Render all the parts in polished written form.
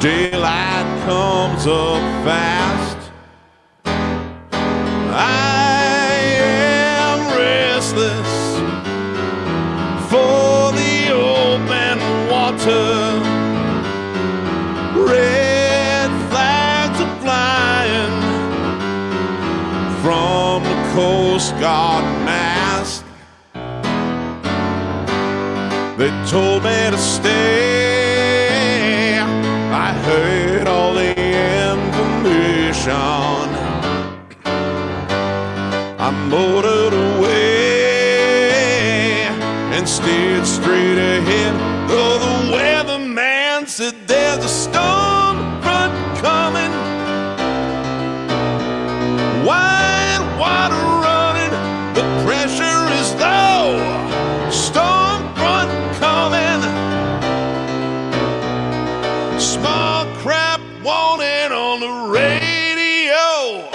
Daylight comes up fast. I am restless for the open water. Red flags are flying from the Coast Guard mast. They told me to stay. I heard all the information. I motored away and steered straight ahead. Though the weatherman said there's a storm front coming. Wide water running, the pressure is low. Storm front coming. Small crap wanted on the radio.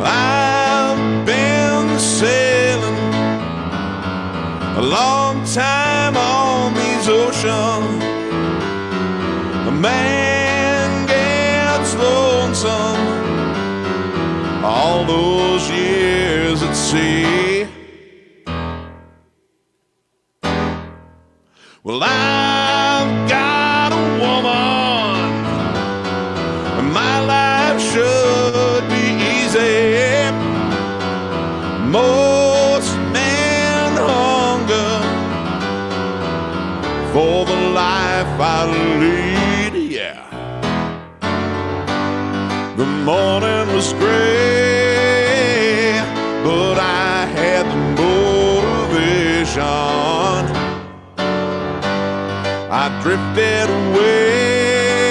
I've been sailing a long time on these oceans. A man gets lonesome all those years at sea. Well, I've got a woman, and my life should be easy. Most men hunger for the life I lead, yeah. The morning was gray, but I had the motivation. I drifted away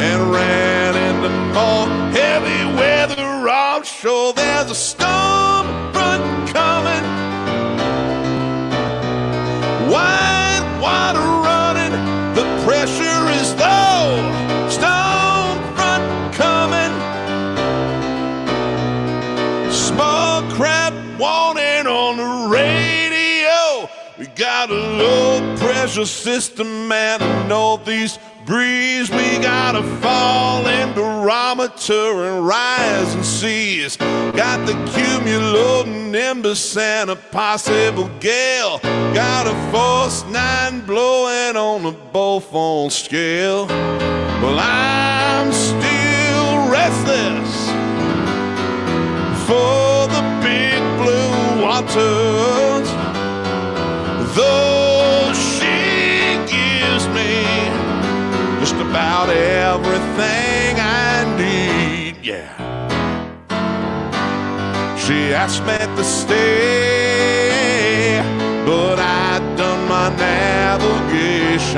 and ran into more heavy weather offshore. There's a storm front coming. Wide water running, the pressure is low. Storm front coming. Small crap warning on the radio. We got a low pressure system and a northeast breeze. We got a falling barometer and rising seas. Got the cumulonimbus and a possible gale. Got a force 9 blowing on the Beaufort scale. Well, I'm still restless for the big blue waters. Though she gives me just about everything I need, yeah. She asked me to stay, but I'd done my navigation.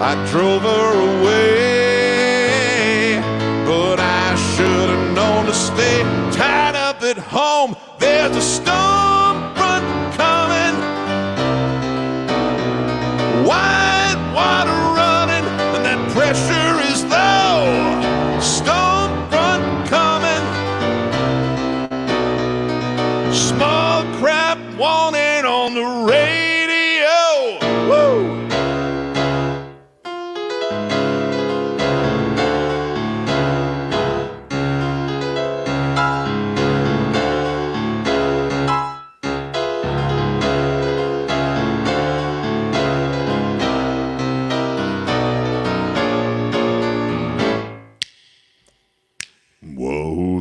I drove her away, but I should have known to stay. Tied up at home, there's a storm front coming. Wide water running, and that pressure is low. Storm front coming. Small crap warning on the radio. Woo!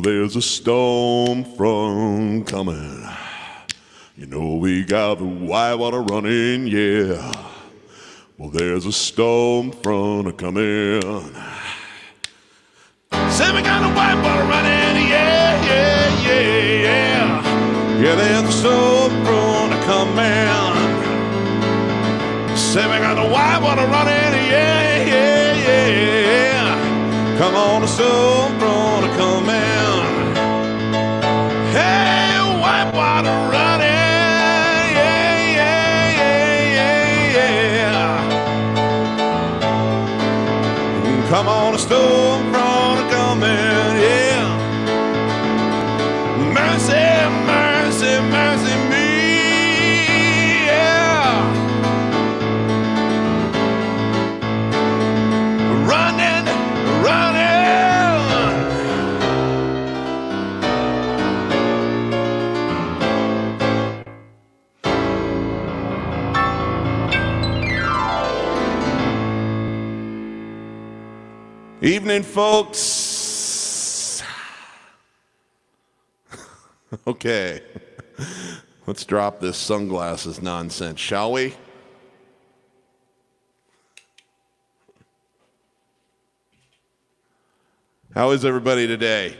There's a storm front coming. You know we got the white water running, yeah. Well, there's a storm front coming. Say we got the white water running, yeah, yeah, yeah, yeah. Yeah, there's a storm front coming. Say we got the white water running, yeah, yeah, yeah. Come on, the storm front coming. Hey, white water running, yeah, yeah, yeah, yeah, yeah. Come on, the storm front coming, yeah. Mercy, mercy, mercy me, yeah. Evening, folks. Okay, let's drop this sunglasses nonsense, shall we? How is everybody today?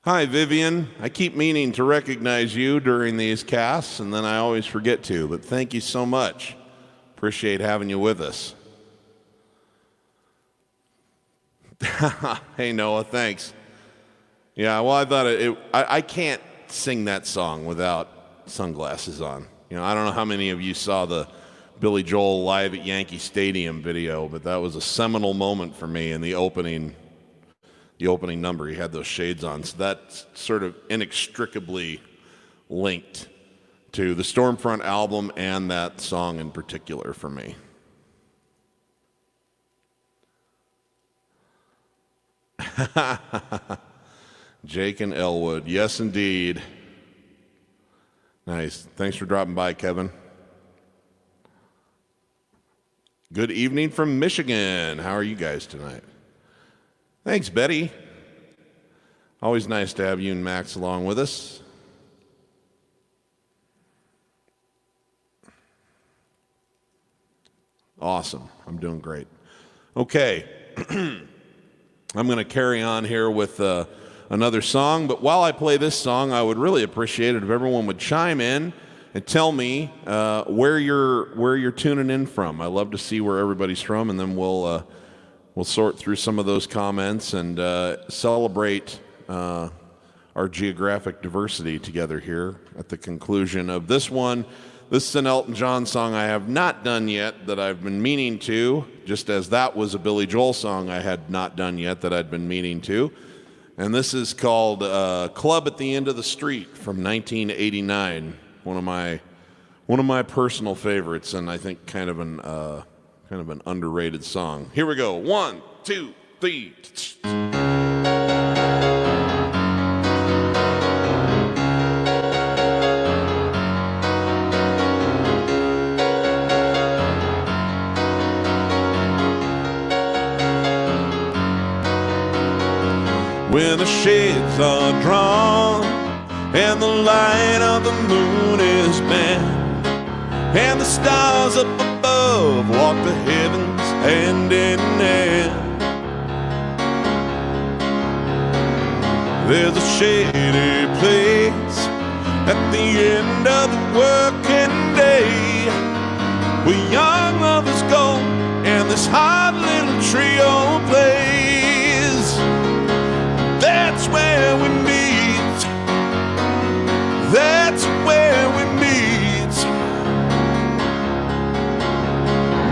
Hi, Vivian. I keep meaning to recognize you during these casts, and then I always forget to, but thank you so much. Appreciate having you with us. Hey, Noah, thanks. Yeah, well, I thought I can't sing that song without sunglasses on. You know, I don't know how many of you saw the Billy Joel Live at Yankee Stadium video, but that was a seminal moment for me in the opening number. He had those shades on, so that's sort of inextricably linked to the Stormfront album and that song in particular for me. Jake and Elwood, yes indeed. Nice. Thanks for dropping by, Kevin. Good evening from Michigan. How are you guys tonight? Thanks, Betty. Always nice to have you and Max along with us. Awesome. I'm doing great. Okay. I'm going to carry on here with another song, but while I play this song, I would really appreciate it if everyone would chime in and tell me where you're tuning in from. I love to see where everybody's from, and then we'll sort through some of those comments and celebrate our geographic diversity together here at the conclusion of this one. This is an Elton John song I have not done yet that I've been meaning to, just as that was a Billy Joel song I had not done yet that I'd been meaning to. And this is called Club at the End of the Street from 1989, one of my personal favorites, and I think kind of an underrated song. Here we go. 1, 2, 3. When the shades are drawn and the light of the moon is bent and the stars up above walk the heavens hand in hand, there's a shady place at the end of the working day where young lovers go and this hot little trio plays. That's where we meet. That's where we meet.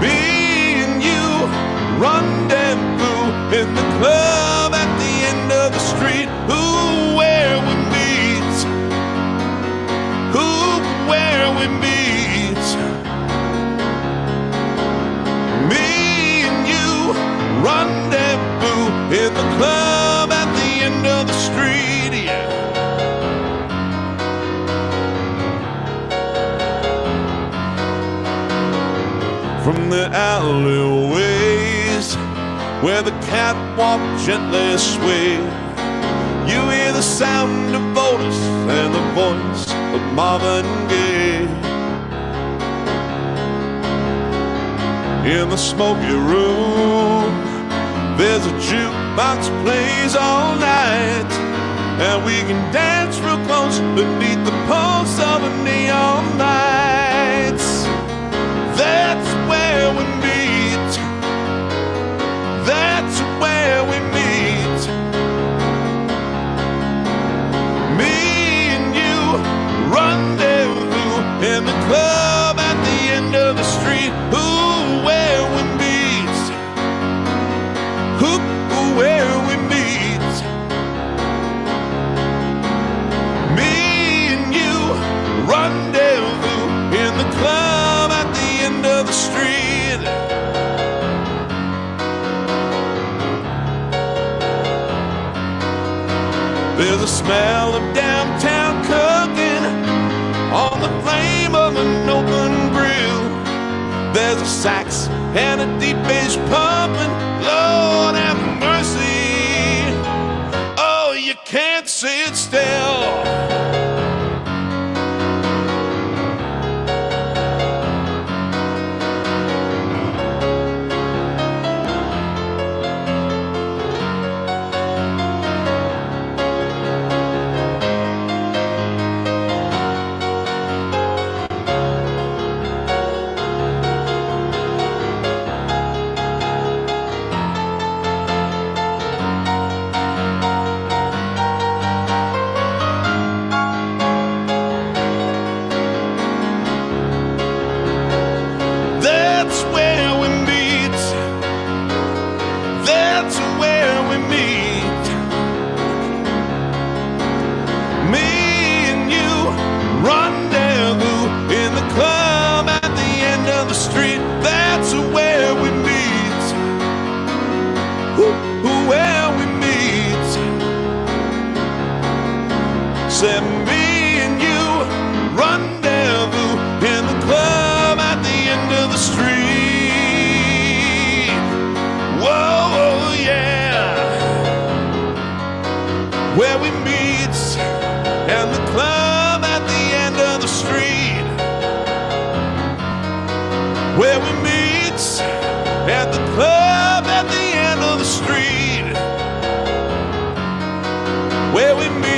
Me and you rendezvous in the club at the end of the street. Ooh, where we meet. Ooh, where we meet. Me and you rendezvous in the club at the end of the street, yeah. From the alleyways where the catwalk gently sway, you hear the sound of Otis and the voice of Marvin Gaye. In the smoky room there's a jukebox plays all night, and we can dance real close beneath the pulse of a neon lights. That's where we meet. That's where we meet. Me and you rendezvous in the club at the end of the street. Ooh, where we meet. Where we meet. Me and you rendezvous in the club at the end of the street. There's a smell of downtown cooking on the flame of an open sax and a deep bass pumping. Lord have mercy. Oh, you can't sit still. Said me and you rendezvous in the club at the end of the street. Whoa, yeah. Where we meet and the club at the end of the street. Where we meet at the club at the end of the street. Where we meet.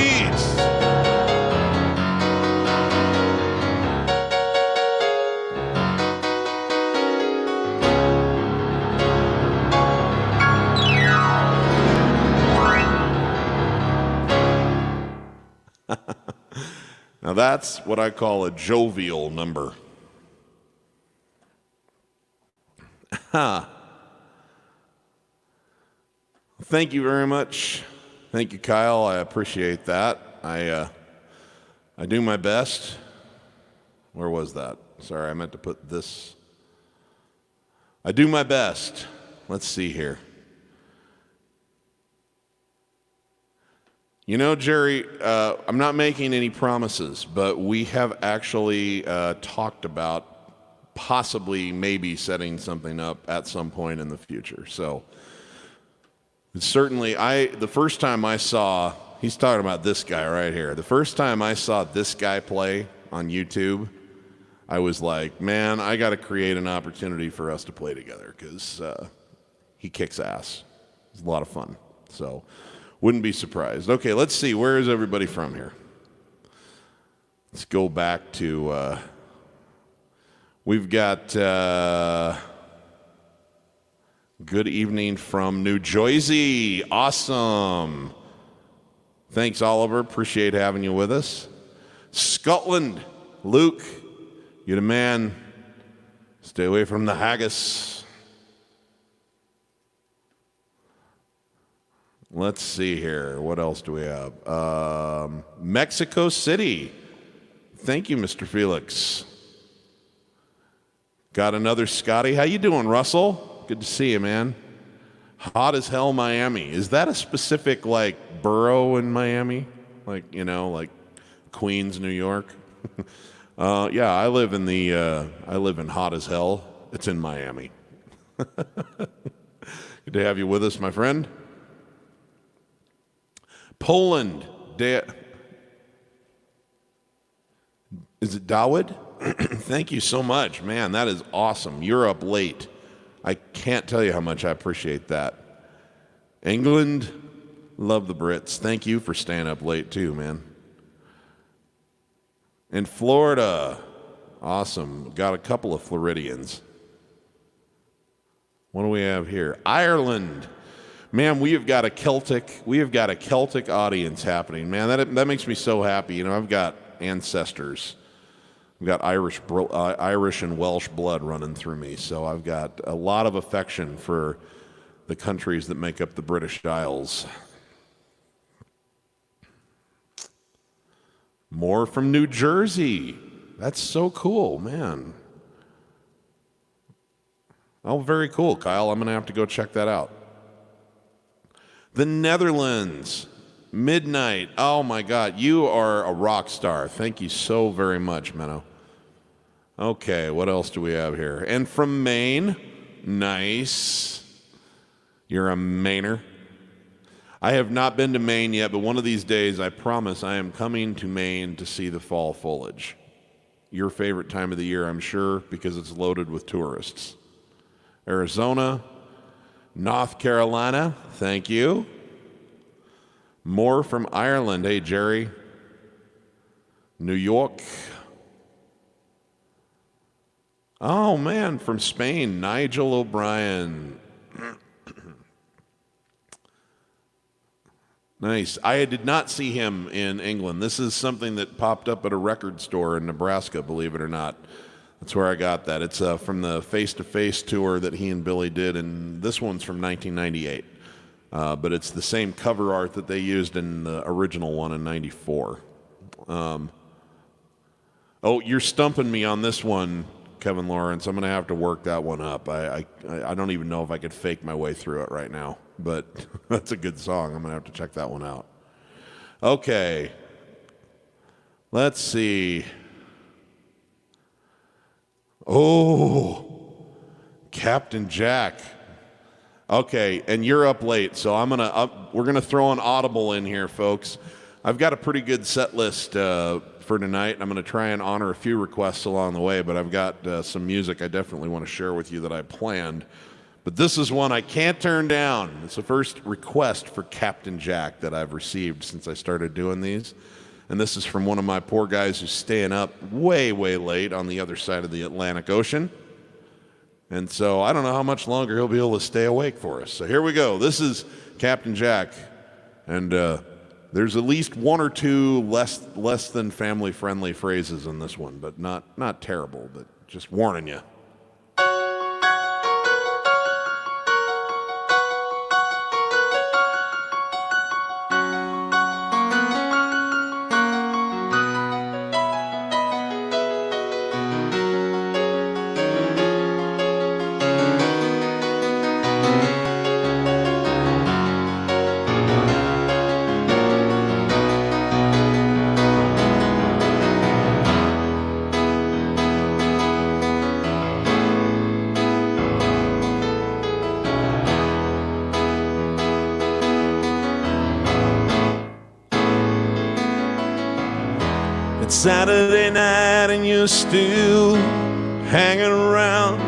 Now that's what I call a jovial number. Thank you very much. Thank you, Kyle. I appreciate that. I do my best. Where was that? Sorry, I meant to put this. I do my best. Let's see here. You know, Jerry, I'm not making any promises, but we have actually talked about possibly maybe setting something up at some point in the future. So certainly, the first time I saw, he's talking about this guy right here. The first time I saw this guy play on YouTube, I was like, man, I got to create an opportunity for us to play together because he kicks ass. It's a lot of fun. So wouldn't be surprised. Okay, let's see. Where is everybody from here? Let's go back to, we've got good evening from New Jersey. Awesome. Thanks, Oliver. Appreciate having you with us. Scotland. Luke, you're the man. Stay away from the haggis. Let's see here. What else do we have? Mexico City. Thank you, Mr. Felix. Got another Scotty. How you doing, Russell? Good to see you, man. Hot as hell, Miami. Is that a specific, like, borough in Miami? Like, you know, like Queens, New York? Yeah, I live in hot as hell. It's in Miami. Good to have you with us, my friend. Poland. Is it Dawid? Thank you so much. Man, that is awesome. You're up late. I can't tell you how much I appreciate that. England, love the Brits. Thank you for staying up late too, man. In Florida, awesome. Got a couple of Floridians. What do we have here? Ireland. Man, we have got a Celtic audience happening. Man, that makes me so happy. You know, I've got ancestors. I've got Irish and Welsh blood running through me, so I've got a lot of affection for the countries that make up the British Isles. More from New Jersey. That's so cool, man. Oh, very cool, Kyle. I'm going to have to go check that out. The Netherlands, midnight. Oh, my God. You are a rock star. Thank you so very much, Menno. Okay, what else do we have here? And from Maine. Nice. You're a Mainer. I have not been to Maine yet, but one of these days, I promise, I am coming to Maine to see the fall foliage. Your favorite time of the year, I'm sure, because it's loaded with tourists. Arizona, North Carolina, thank you. More from Ireland, hey Jerry. New York. Oh man, from Spain, Nigel O'Brien. Nice. I did not see him in England. This is something that popped up at a record store in Nebraska, believe it or not. That's where I got that. It's from the face-to-face tour that he and Billy did, and this one's from 1998. But it's the same cover art that they used in the original one in 94. Oh, you're stumping me on this one, Kevin Lawrence. I'm going to have to work that one up. I don't even know if I could fake my way through it right now. But that's a good song. I'm going to have to check that one out. Okay. Let's see. Oh, Captain Jack. Okay, and you're up late, so we're gonna throw an audible in here, folks. I've got a pretty good set list for tonight. I'm gonna try and honor a few requests along the way, but I've got some music I definitely want to share with you that I planned. But this is one I can't turn down. It's the first request for Captain Jack that I've received since I started doing these. And this is from one of my poor guys who's staying up way, way late on the other side of the Atlantic Ocean. And so I don't know how much longer he'll be able to stay awake for us. So here we go. This is Captain Jack. And there's at least one or two less than family-friendly phrases in this one, but not terrible, but just warning you. Saturday night and you're still hanging around.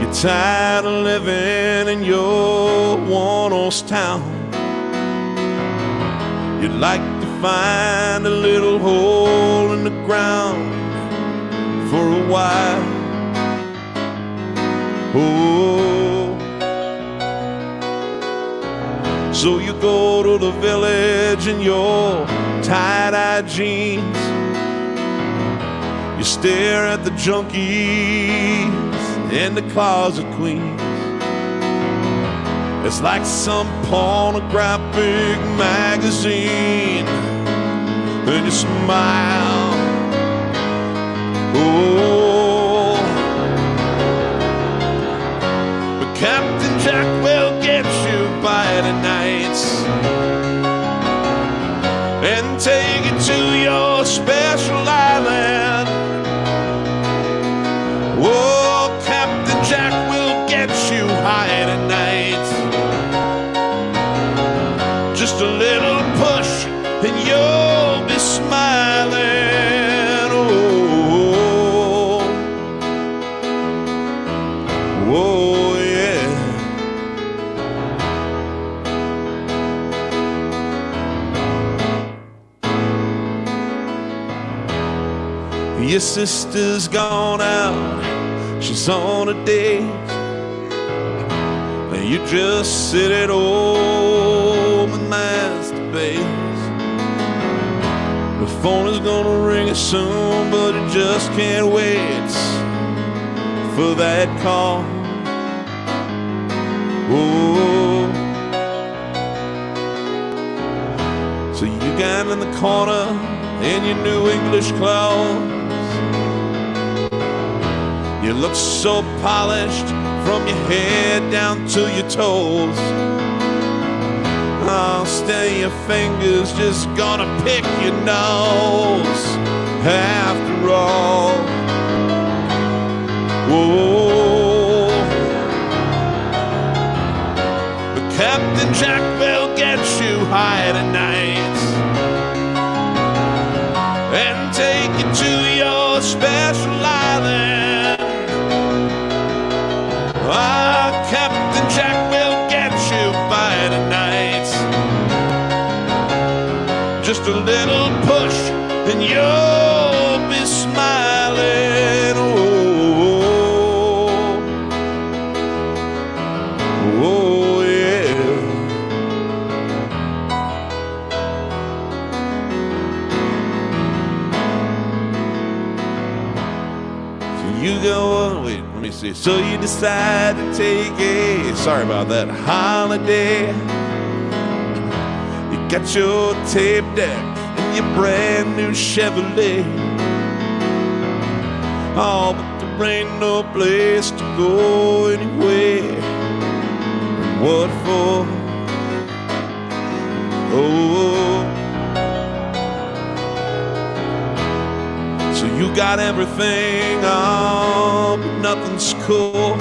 You're tired of living in your one-horse town. You'd like to find a little hole in the ground for a while. Oh, so you go to the village in your tie-dye jeans. You stare at the junkies and the closet queens. It's like some pornographic magazine, and you smile. Oh, but Captain Jack will get you by the nights and take you to your special island. Oh, Captain Jack will get you high tonight. Just a little push and you'll be smiling. Oh, oh yeah. Your sister's gone out, she's on a date, and you just sit at home and masturbate. The phone is gonna ring soon, but you just can't wait for that call. Oh, so you got in the corner in your new English clothes. You look so polished from your head down to your toes. Oh, steady your fingers, just gonna pick your nose. after all. Whoa. But Captain Jack will get you high tonight and take you to your special island. Ah, Captain Jack will get you by tonight. Just a little push and you'll be smiling. Oh, oh yeah. So you go, wait, let me see. So you decide to take a, sorry about that, holiday. You got your tape deck and your brand new Chevrolet. Oh, but there ain't no place to go anyway. What for? Oh, so you got everything, oh, but nothing's cool.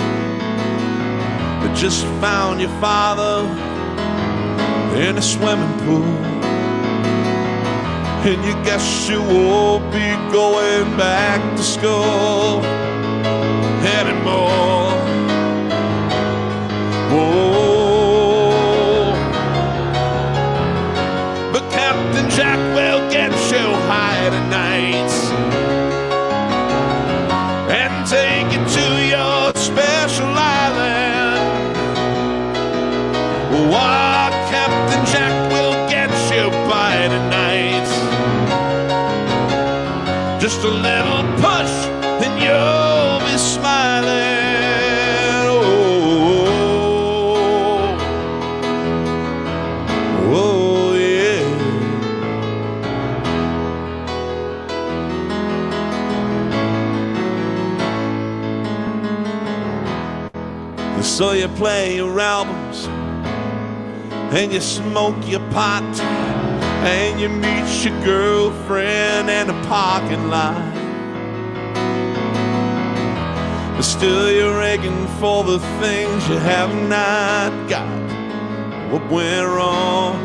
But just found your father in a swimming pool, and you guess you won't be going back to school anymore. Whoa. But Captain Jack will get you high tonight and take you to your special island. Why, Captain Jack will get you by tonight. Just a little push and you'll be smiling. Oh, oh yeah. So you play your albums and you smoke your pot and you meet your girlfriend in a parking lot. But still you're aching for the things you have not got. What went wrong?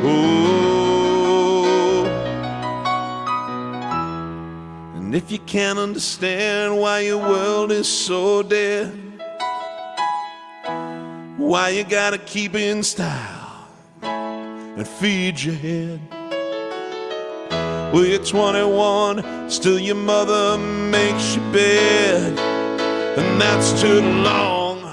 Oh. And if you can't understand why your world is so dead, why you gotta keep in style and feed your head. Well, you're 21, still your mother makes your bed, and that's too long.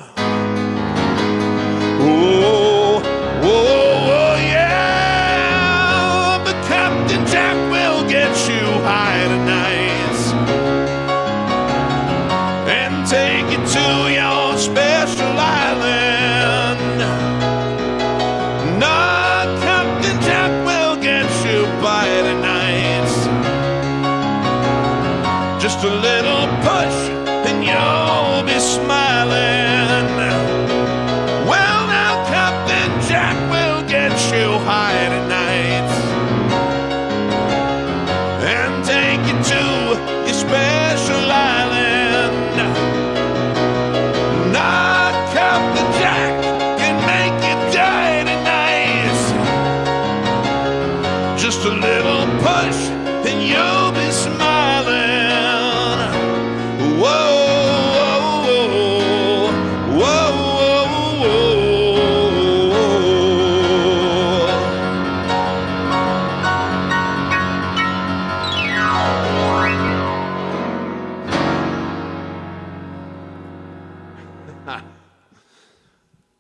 Oh, oh, oh, yeah. But Captain Jack will get you high tonight and take you to your special island. Just a little push and you'll be smiling. Well, now Captain Jack will get you high tonight and take you to your special island. Now Captain Jack can make you die tonight. Just a little push and you'll be smiling.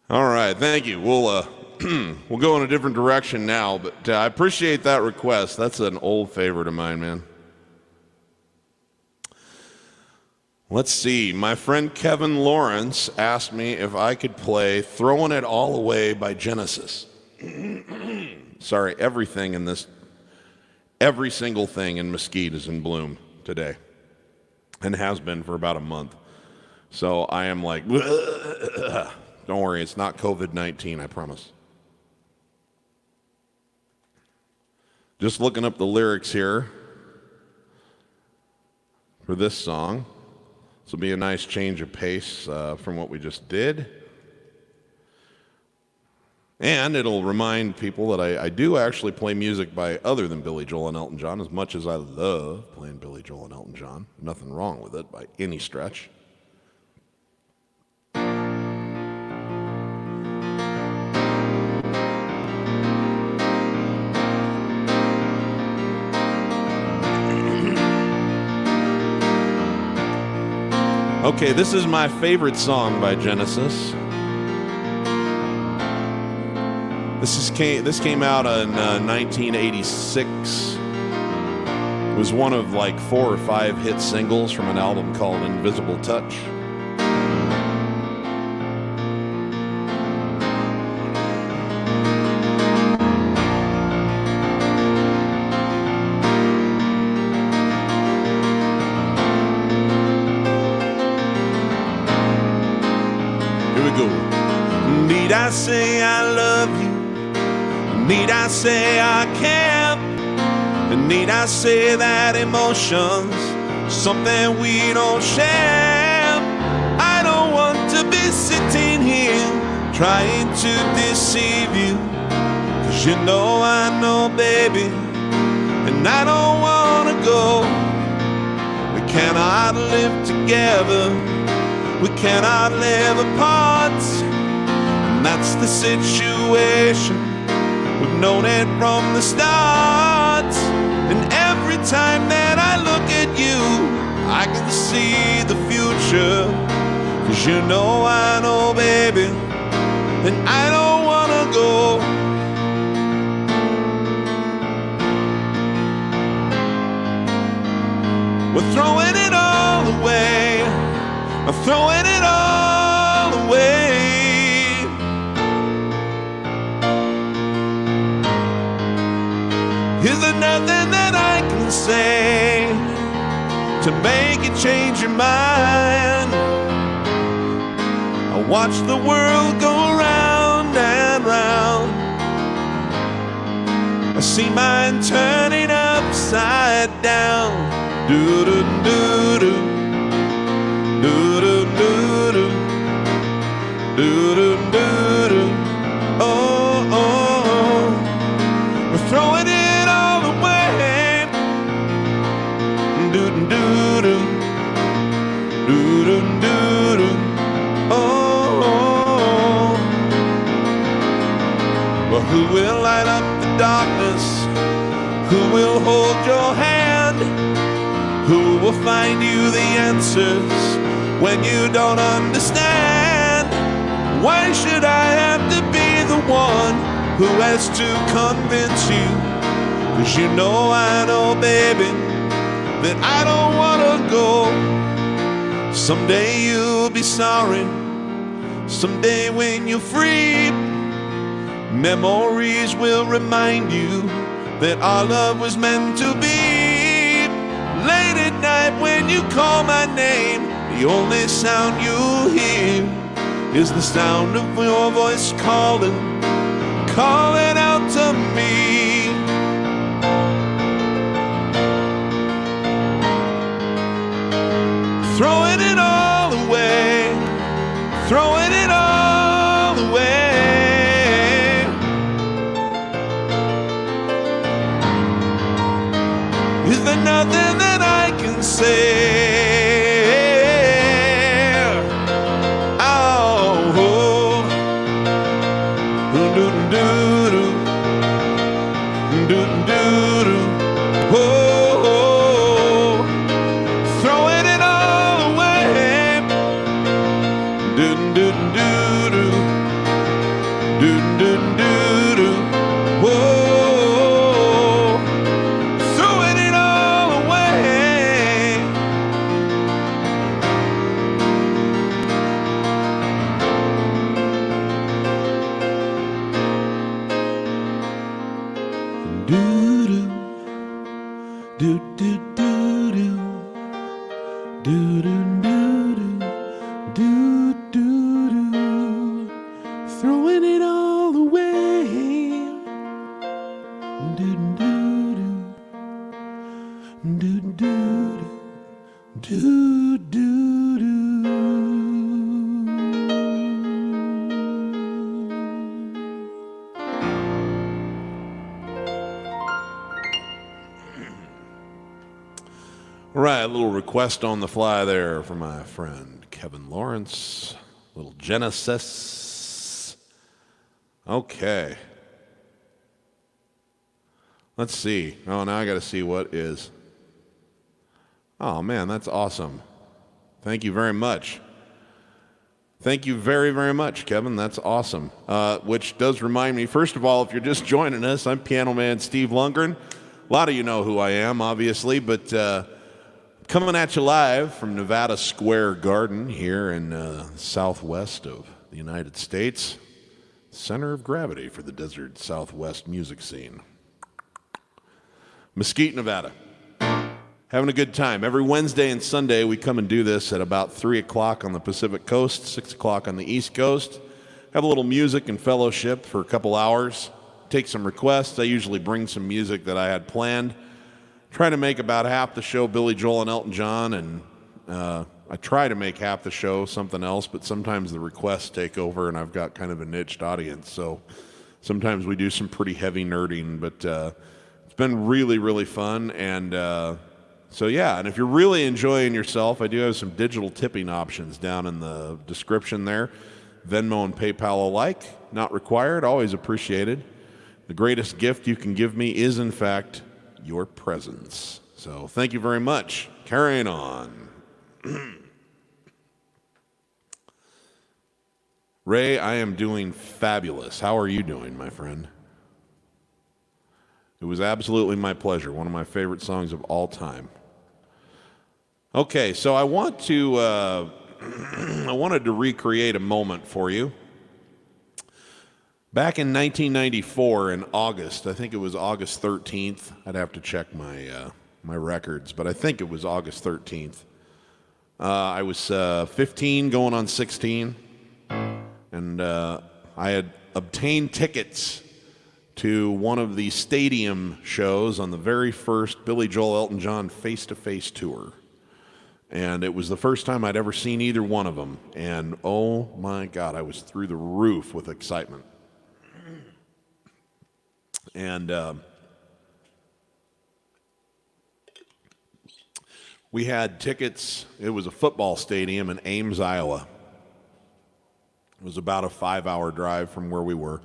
All right, thank you. We'll go in a different direction now, but I appreciate that request. That's an old favorite of mine, man. Let's see. My friend Kevin Lawrence asked me if I could play Throwing It All Away by Genesis. Sorry, every single thing in Mesquite is in bloom today and has been for about a month. So I am like, don't worry, it's not COVID-19, I promise. Just looking up the lyrics here for this song. This will be a nice change of pace from what we just did. And it'll remind people that I do actually play music by other than Billy Joel and Elton John, as much as I love playing Billy Joel and Elton John. Nothing wrong with it by any stretch. Okay, this is my favorite song by Genesis. This came out in 1986. It was one of like 4 or 5 hit singles from an album called Invisible Touch. Need I say I love you? Need I say I care? Need I say that emotion's something we don't share? I don't want to be sitting here trying to deceive you, 'cause you know I know, baby, and I don't want to go. We cannot live together, we cannot live apart. That's the situation, we've known it from the start. And every time that I look at you, I can see the future. 'Cause you know I know, baby, and I don't wanna go. We're throwing it all away, I'm throwing it all away. Is there nothing that I can say to make you change your mind? I watch the world go round and round. I see mine turning upside down. Do-do-do-do, do-do-do-do, do-do-do-do. Oh, oh, oh. We're throwing it do-do-do-do, do-do-do-do, oh. Well, who will light up the darkness? Who will hold your hand? Who will find you the answers when you don't understand? Why should I have to be the one who has to convince you? 'Cause you know I know, baby, that I don't wanna go. Someday you'll be sorry, someday when you're free, memories will remind you that our love was meant to be. Late at night when you call my name, the only sound you'll hear is the sound of your voice calling out to me. Throwing it all away, throwing it all away. Is there nothing that I can say? Oh, oh. Do-do-do-do, do-do-do-do, oh, oh. Throwing it all away. Do-do-do-do, do-do-do-do, whoa. Throwing it all away. Do-do, do-do-do-do, do-do-do-do, do-do-do. Throwing it all away. Right, a little request on the fly there from my friend Kevin Lawrence. Little Genesis. Okay. Let's see. Oh, now I got to see what is. Oh, man, that's awesome. Thank you very much. Thank you very, very much, Kevin. That's awesome. Which does remind me, first of all, if you're just joining us, I'm Piano Man Steve Lungrin. A lot of you know who I am, obviously, but coming at you live from Nevada Square Garden here in southwest of the United States, center of gravity for the desert southwest music scene. Mesquite, Nevada. Having a good time. Every Wednesday and Sunday we come and do this at about 3 o'clock on the Pacific Coast, 6 o'clock on the East Coast. Have a little music and fellowship for a couple hours. Take some requests. I usually bring some music that I had planned. Try to make about half the show Billy Joel and Elton John, and I try to make half the show something else, but sometimes the requests take over and I've got kind of a niched audience, so sometimes we do some pretty heavy nerding, but it's been really, really fun, and so yeah, and if you're really enjoying yourself, I do have some digital tipping options down in the description there. Venmo and PayPal alike, not required, always appreciated. The greatest gift you can give me is, in fact, your presence. So thank you very much. Carrying on. Ray, I am doing fabulous. How are you doing, my friend? It was absolutely my pleasure. One of my favorite songs of all time. Okay, so I want to I wanted to recreate a moment for you. Back in 1994, in August, I think it was August 13th. I'd have to check my records, but I think it was August 13th. I was 15, going on 16, and I had obtained tickets to one of the stadium shows on the very first Billy Joel Elton John face-to-face tour. And it was the first time I'd ever seen either one of them. And oh my God, I was through the roof with excitement. And we had tickets. It was a football stadium in Ames, Iowa. It was about a 5-hour drive from where we were.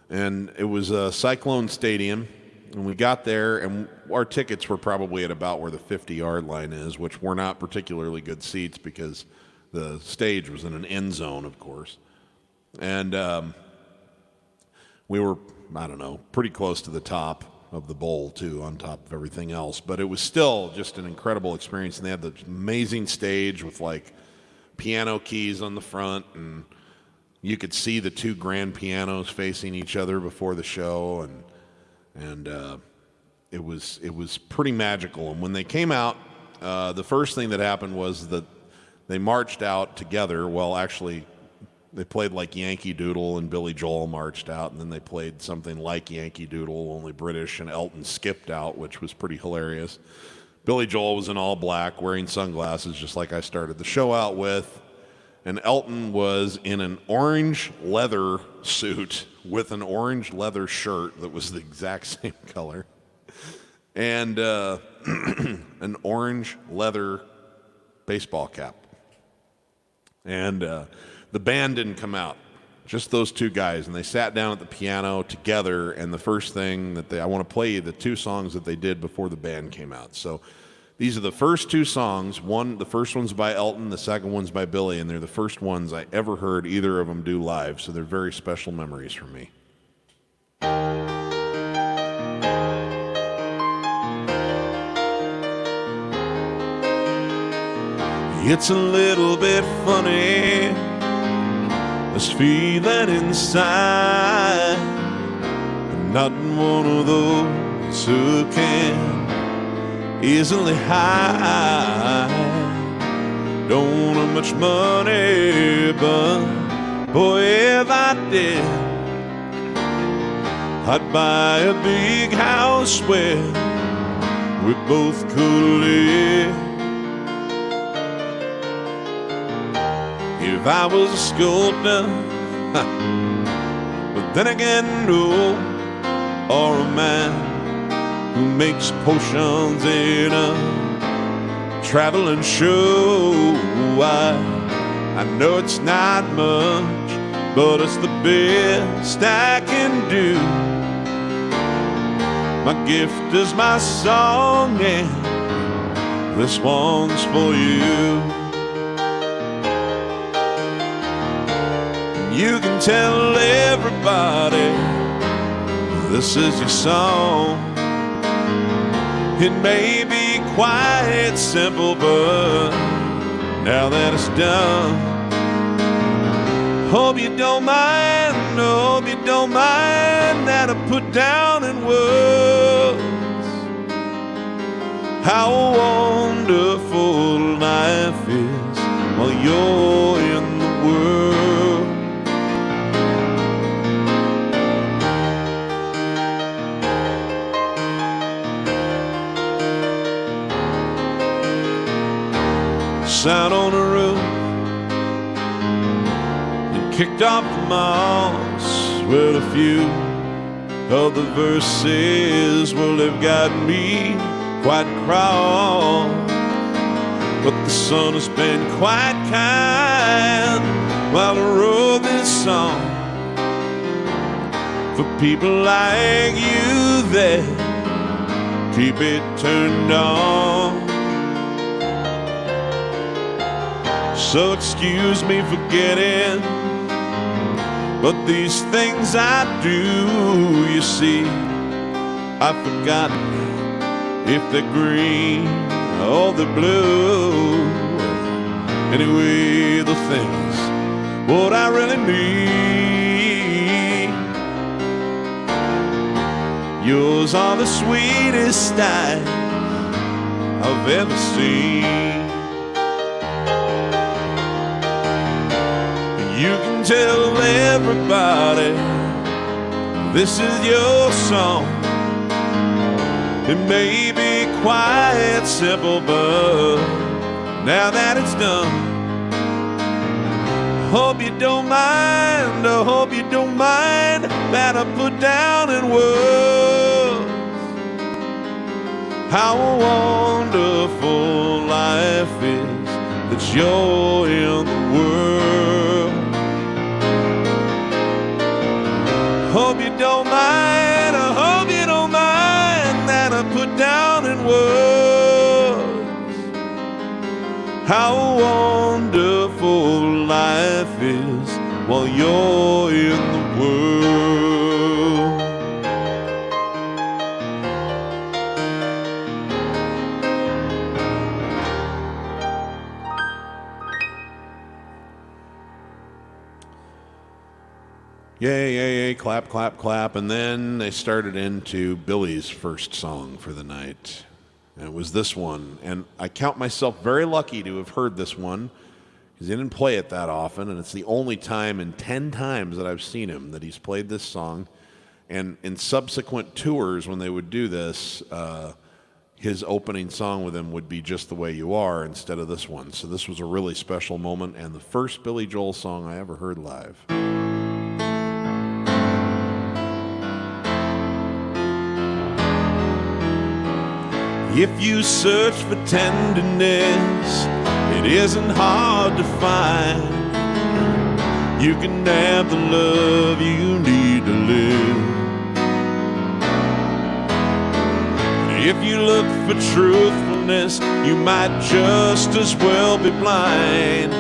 And it was a Cyclone Stadium. And we got there, and our tickets were probably at about where the 50-yard line is, which were not particularly good seats because the stage was in an end zone, of course. And we were, I don't know, pretty close to the top of the bowl, too, on top of everything else. But it was still just an incredible experience. And they had this amazing stage with, like, piano keys on the front, and you could see the two grand pianos facing each other before the show, and it was pretty magical. And when they came out, the first thing that happened was that they marched out together. Well, actually, they played like Yankee Doodle, and Billy Joel marched out, and then they played something like Yankee Doodle, only British, and Elton skipped out, which was pretty hilarious. Billy Joel was in all black, wearing sunglasses, just like I started the show out with, and Elton was in an orange leather suit with an orange leather shirt that was the exact same color, and an orange leather baseball cap. And the band didn't come out, just those two guys, and they sat down at the piano together, and the first thing that I want to play you the two songs that they did before the band came out. So these are the first two songs. The first one's by Elton, the second one's by Billy, and they're the first ones I ever heard either of them do live, so they're very special memories for me. It's a little bit funny, this feeling inside. I'm not one of those who can easily hide. Don't have much money, but boy, if I did, I'd buy a big house where we both could live. If I was a sculptor, but then again, no, or a man who makes potions in a traveling show. I know it's not much, but it's the best I can do. My gift is my song, and this one's for you. You can tell everybody this is your song. It may be quite simple, but now that it's done, hope you don't mind, hope you don't mind that I put down in words how wonderful life is while you're in the world. Out on the roof and kicked off the moss with a few of the verses. Well, they've got me quite cross, but the sun has been quite kind while I wrote this song for people like you that keep it turned on. So excuse me for getting, but these things I do, you see, I've forgotten if they're green or they're blue. Anyway, the things, what I really mean. Yours are the sweetest eyes I've ever seen. You can tell everybody this is your song. It may be quite simple, but now that it's done, hope you don't mind, I hope you don't mind that I put down in words how wonderful life is that you're in the world. Hope you don't mind, I hope you don't mind that I put down in words how wonderful life is while you're in the world. Yay, yay, yay, clap, clap, clap. And then they started into Billy's first song for the night. And it was this one. And I count myself very lucky to have heard this one because he didn't play it that often. And it's the only time in 10 times that I've seen him that he's played this song. And in subsequent tours, when they would do this, his opening song with him would be Just the Way You Are instead of this one. So this was a really special moment and the first Billy Joel song I ever heard live. If you search for tenderness, it isn't hard to find. You can have the love you need to live. If you look for truthfulness, you might just as well be blind.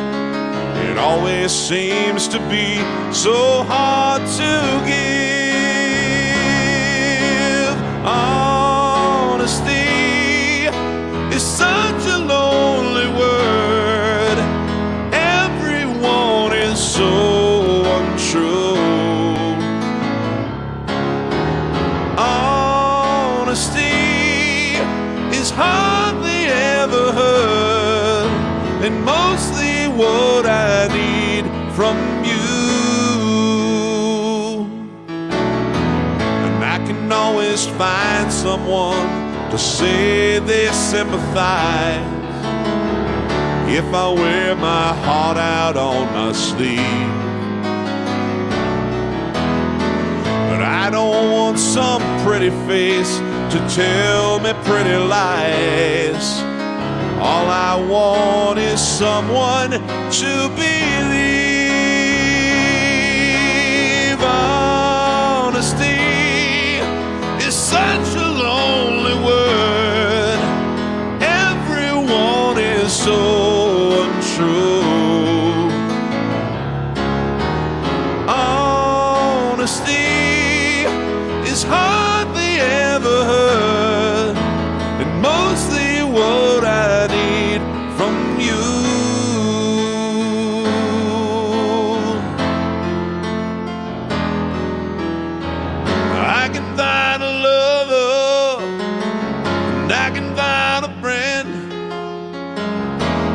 It always seems to be so hard to give. Honesty is such a lonely word. Everyone is so untrue. Honesty is hardly ever heard, and mostly what I need from you. And I can always find someone to say they sympathize if I wear my heart out on my sleeve. But I don't want some pretty face to tell me pretty lies. All I want is someone to believe. Honesty is such a lonely word. Everyone is so untrue. Honesty is hardly ever heard, and mostly what I need from you. I can find a lover, and I can find a friend.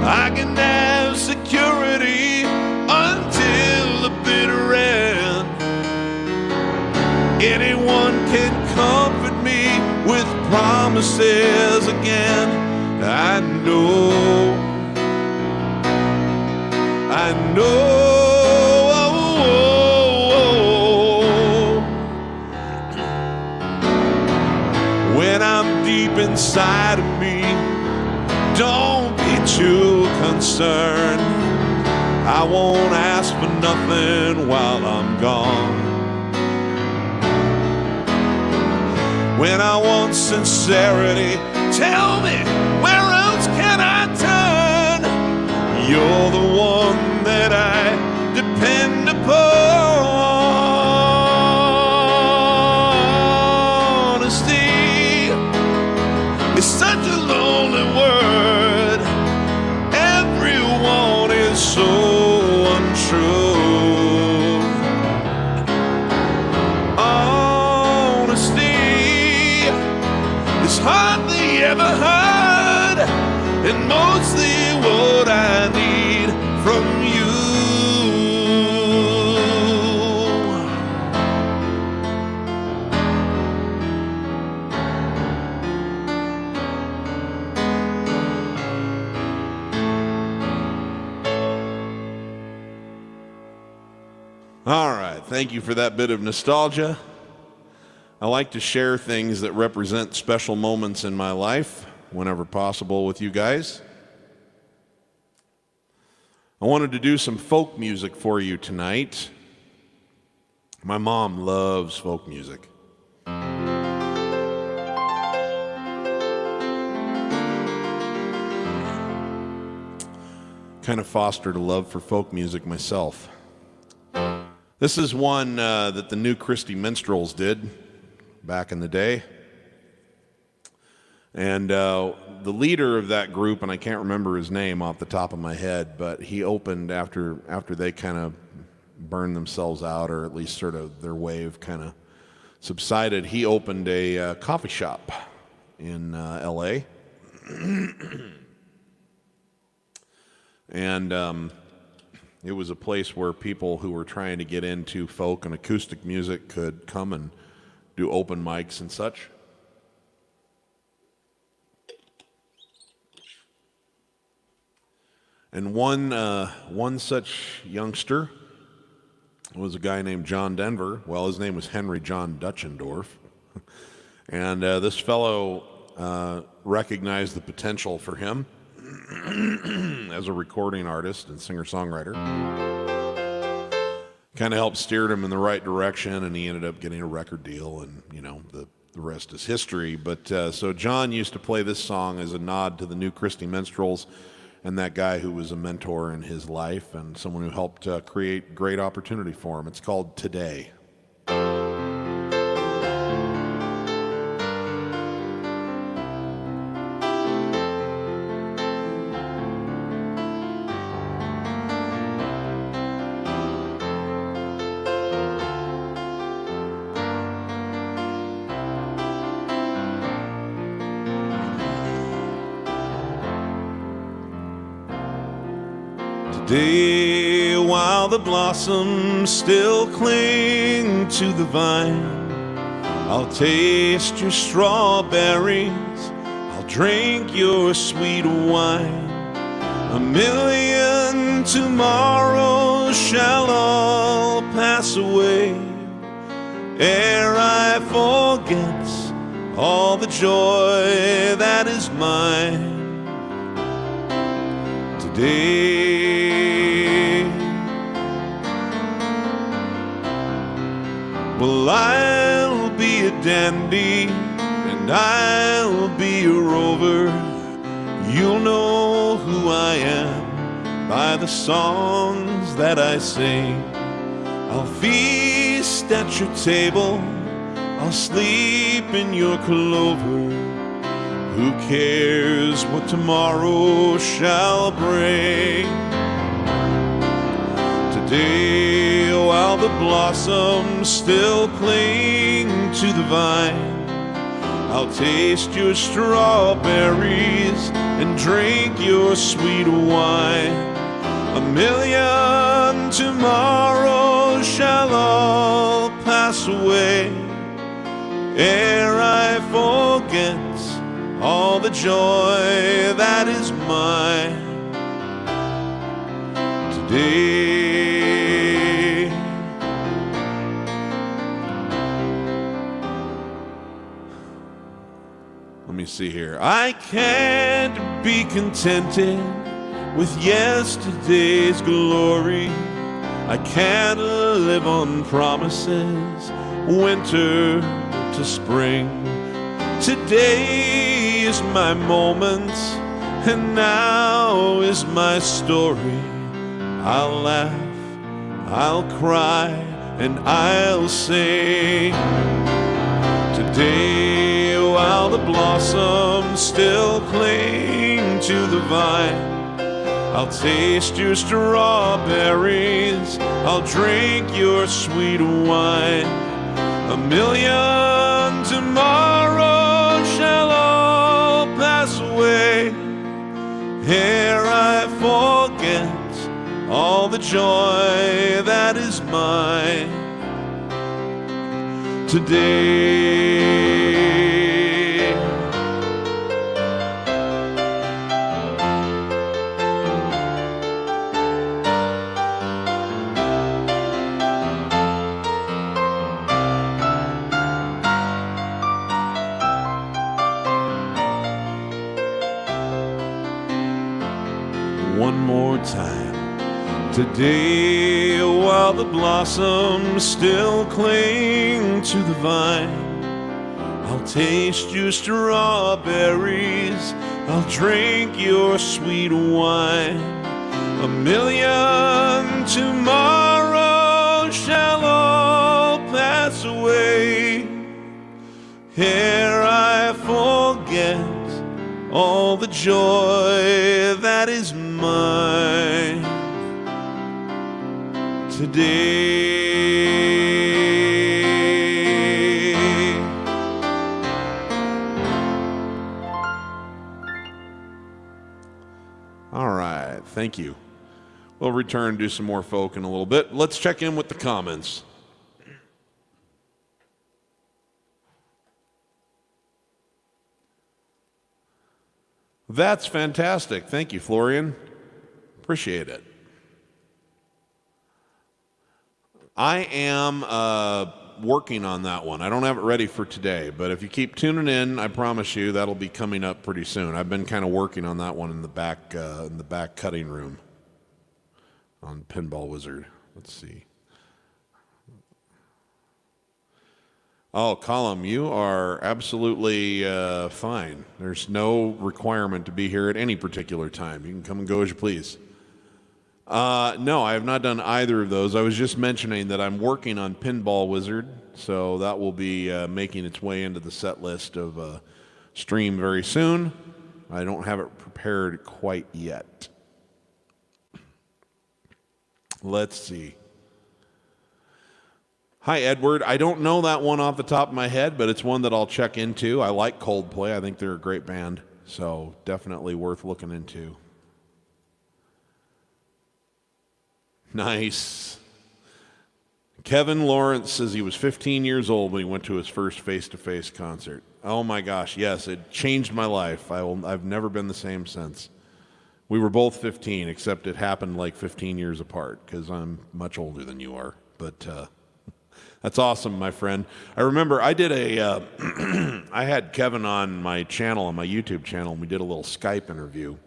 I can have security until the bitter end. Anyone can comfort me with promises again. I know when I'm deep inside of me, don't be too concerned. I won't ask for nothing while I'm gone. When I want sincerity, tell me, where else can I turn? You're the one that I depend upon. Honesty is such a lonely word. Everyone is so untrue. Hardly ever heard, and mostly what I need from you. All right, thank you for that bit of nostalgia. I like to share things that represent special moments in my life whenever possible with you guys. I wanted to do some folk music for you tonight. My mom loves folk music. Kind of fostered a love for folk music myself. This is one that the new Christy Minstrels did back in the day. And the leader of that group, and I can't remember his name off the top of my head, but he opened after they kind of burned themselves out, or at least sort of their wave kind of subsided, he opened a coffee shop in LA. And it was a place where people who were trying to get into folk and acoustic music could come and do open mics and such. And one such youngster was a guy named John Denver. Well, his name was Henry John Dutchendorf. And this fellow recognized the potential for him as a recording artist and singer-songwriter. Kind of helped steer him in the right direction, and he ended up getting a record deal, and you know, the rest is history. But so John used to play this song as a nod to the new Christy Minstrels and that guy who was a mentor in his life and someone who helped create great opportunity for him. It's called Today. Today, while the blossoms still cling to the vine, I'll taste your strawberries, I'll drink your sweet wine. A million tomorrows shall all pass away ere I forget all the joy that is mine. today. Well, I'll be a dandy and I'll be a rover. You'll know who I am by the songs that I sing. I'll feast at your table, I'll sleep in your clover. Who cares what tomorrow shall bring? Today, while the blossoms still cling to the vine, I'll taste your strawberries and drink your sweet wine. A million tomorrows shall all pass away ere I forget all the joy that is mine today. Let me see here. I can't be contented with yesterday's glory. I can't live on promises, winter to spring. Today is my moment, and now is my story. I'll laugh, I'll cry, and I'll sing. Today, while the blossoms still cling to the vine, I'll taste your strawberries, I'll drink your sweet wine. A million tomorrows shall all pass away ere I forget all the joy that is mine today. One more time. Today, while the blossoms still cling to the vine, I'll taste your strawberries, I'll drink your sweet wine. A million tomorrows shall all pass away ere I forget all the joy that is mine today. All right, thank you. We'll return and do some more folk in a little bit. Let's check in with the comments. That's fantastic. Thank you, Florian. Appreciate it. I am working on that one. I don't have it ready for today, but if you keep tuning in, I promise you that'll be coming up pretty soon. I've been kind of working on that one in the back cutting room on Pinball Wizard. Let's see. Oh, Colum, you are absolutely fine. There's no requirement to be here at any particular time. You can come and go as you please. No, I have not done either of those. I was just mentioning that I'm working on Pinball Wizard, so that will be making its way into the set list of stream very soon. I don't have it prepared quite yet. Let's see. Hi, Edward. I don't know that one off the top of my head, but it's one that I'll check into. I like Coldplay. I think they're a great band, so definitely worth looking into. Nice. Kevin Lawrence says he was 15 years old when he went to his first face-to-face concert. Oh my gosh, yes, it changed my life. I've never been the same since. We were both 15, except it happened like 15 years apart, because I'm much older than you are, but... That's awesome, my friend. I remember I did I had Kevin on my channel, on my YouTube channel, and we did a little Skype interview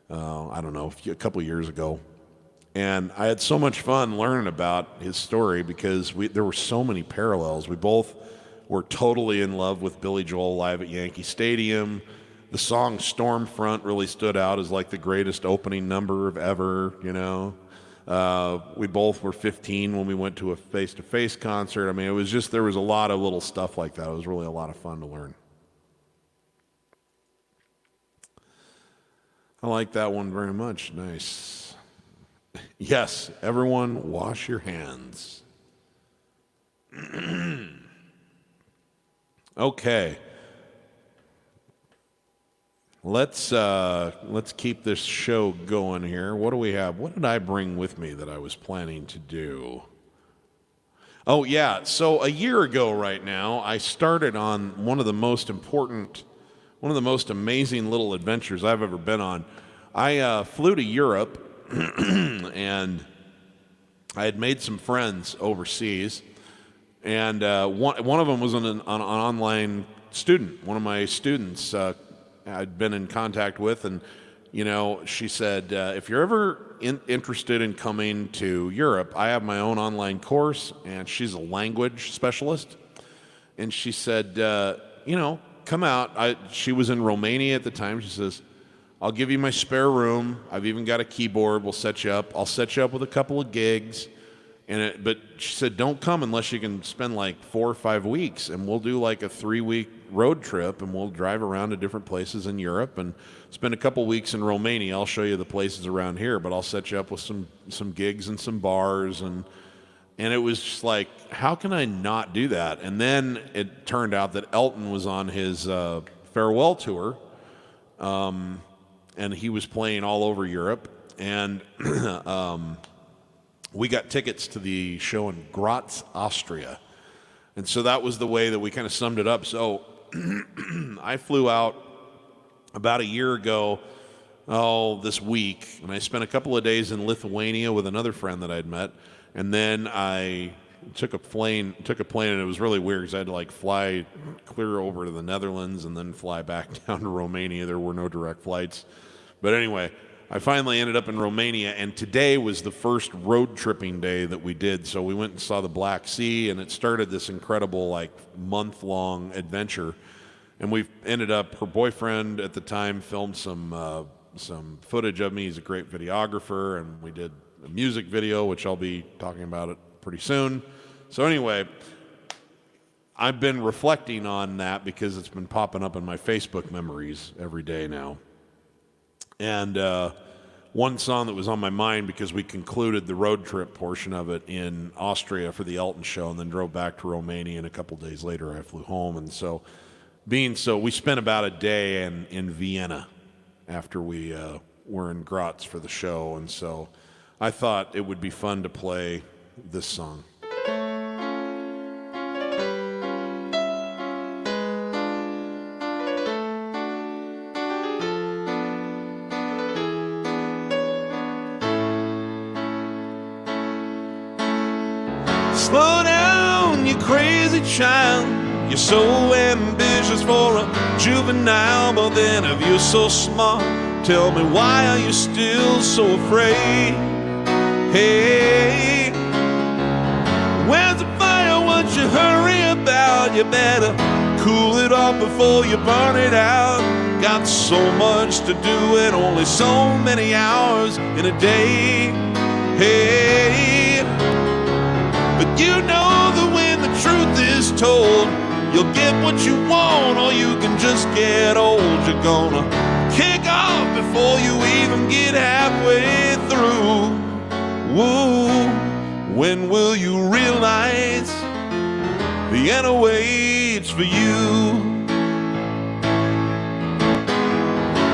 I don't know, a couple years ago. And I had so much fun learning about his story because there were so many parallels. We both were totally in love with Billy Joel live at Yankee Stadium. The song Stormfront really stood out as like the greatest opening number of ever, you know. We both were 15 when we went to a face-to-face concert. I mean, it was just, there was a lot of little stuff like that. It was really a lot of fun to learn. I like that one very much. Nice. Yes, everyone wash your hands. Okay. Let's keep this show going here. What do we have? What did I bring with me that I was planning to do? Oh yeah, so a year ago right now, I started on one of the most amazing little adventures I've ever been on. I flew to Europe and I had made some friends overseas, and one of them was an online student. One of my students I'd been in contact with, and she said, if you're ever interested in coming to Europe, I have my own online course, and she's a language specialist. And she said, come out. She was in Romania at the time. She says, I'll give you my spare room. I've even got a keyboard. We'll set you up. I'll set you up with a couple of gigs. But she said, don't come unless you can spend like 4 or 5 weeks, and we'll do like a 3-week road trip, and we'll drive around to different places in Europe and spend a couple weeks in Romania. I'll show you the places around here, but I'll set you up with some gigs and some bars. And it was just like, how can I not do that? And then it turned out that Elton was on his farewell tour, and he was playing all over Europe. And we got tickets to the show in Graz, Austria. And so that was the way that we kind of summed it up. So I flew out about a year ago, this week, and I spent a couple of days in Lithuania with another friend that I'd met. And then I took a plane, and it was really weird because I had to like fly clear over to the Netherlands and then fly back down to Romania. There were no direct flights. But anyway, I finally ended up in Romania, and today was the first road tripping day that we did. So we went and saw the Black Sea, and it started this incredible like month-long adventure. And we ended up, her boyfriend at the time filmed some footage of me. He's a great videographer, and we did a music video, which I'll be talking about it pretty soon. So anyway, I've been reflecting on that because it's been popping up in my Facebook memories every day now. And one song that was on my mind, because we concluded the road trip portion of it in Austria for the Elton show and then drove back to Romania, and a couple days later I flew home. And so we spent about a day in Vienna after we were in Graz for the show. And so I thought it would be fun to play this song. Slow down, you crazy child. You're so ambitious for a juvenile, but then if you're so smart, tell me, why are you still so afraid? Hey, where's the fire? What you hurry about? You better cool it off before you burn it out. Got so much to do and only so many hours in a day. Hey, but you know that when the truth is told, you'll get what you want, or you can just get old. You're gonna kick off before you even get halfway through. Woo, when will you realize Vienna waits for you?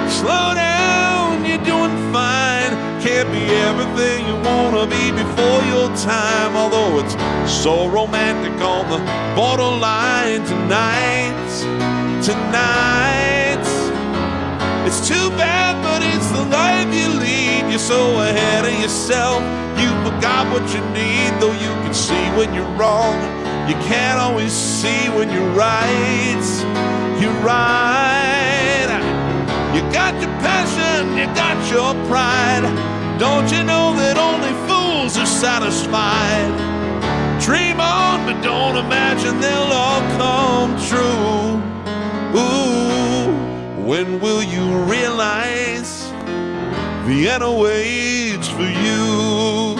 Slow down, you're doing fine. Can't be everything you wanna be before your time. Although it's so romantic on the borderline tonight. It's too bad, but it's the life you lead. You're so ahead of yourself, you forgot what you need. Though you can see when you're wrong, you can't always see when you're right. You're right. You got your passion, you got your pride. Don't you know that only fools are satisfied? Dream on, but don't imagine they'll all come true. Ooh, when will you realize Vienna waits for you?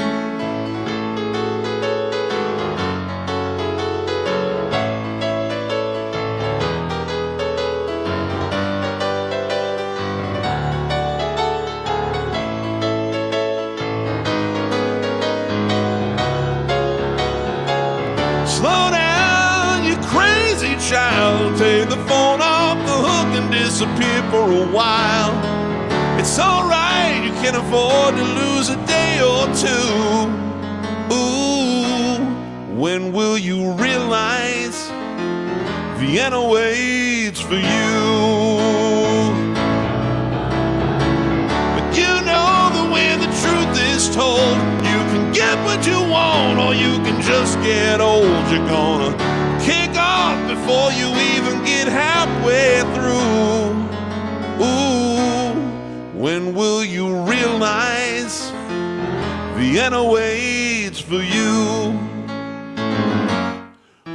Slow down, you crazy child. Take the phone off the hook and disappear for a while. It's alright, you can afford to lose a day or two. Ooh, when will you realize Vienna waits for you? But you know that when the truth is told, you can get what you want or you can just get old. You're gonna kick off before you even get halfway through. Ooh, when will you realize Vienna waits for you?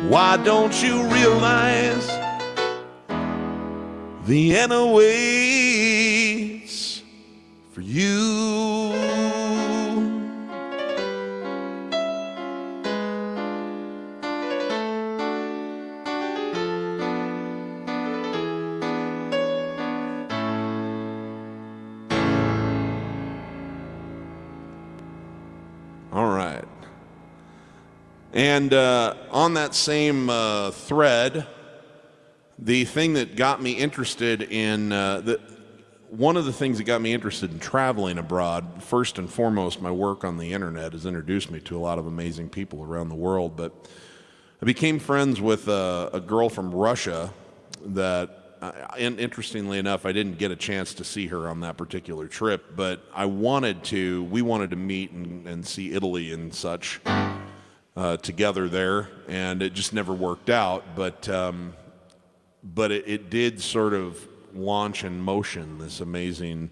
Why don't you realize Vienna waits for you? All right. And on that same thread, the thing that got me interested in, one of the things that got me interested in traveling abroad, first and foremost, my work on the internet has introduced me to a lot of amazing people around the world, but I became friends with a girl from Russia that, and interestingly enough, I didn't get a chance to see her on that particular trip, but we wanted to meet and see Italy and such together there, and it just never worked out, but it did sort of launch in motion this amazing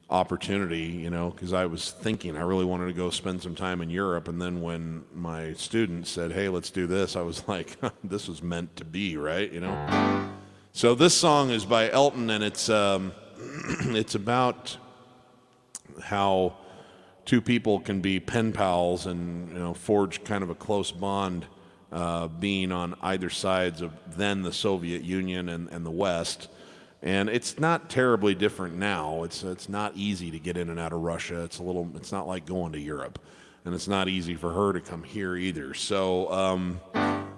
opportunity, you know, because I was thinking I really wanted to go spend some time in Europe, and then when my student said, hey, let's do this, I was like, this was meant to be, right, you know? So this song is by Elton, and it's about how two people can be pen pals and, you know, forge kind of a close bond, being on either sides of then the Soviet Union and the West. And it's not terribly different now. It's not easy to get in and out of Russia. It's not like going to Europe, and it's not easy for her to come here either. So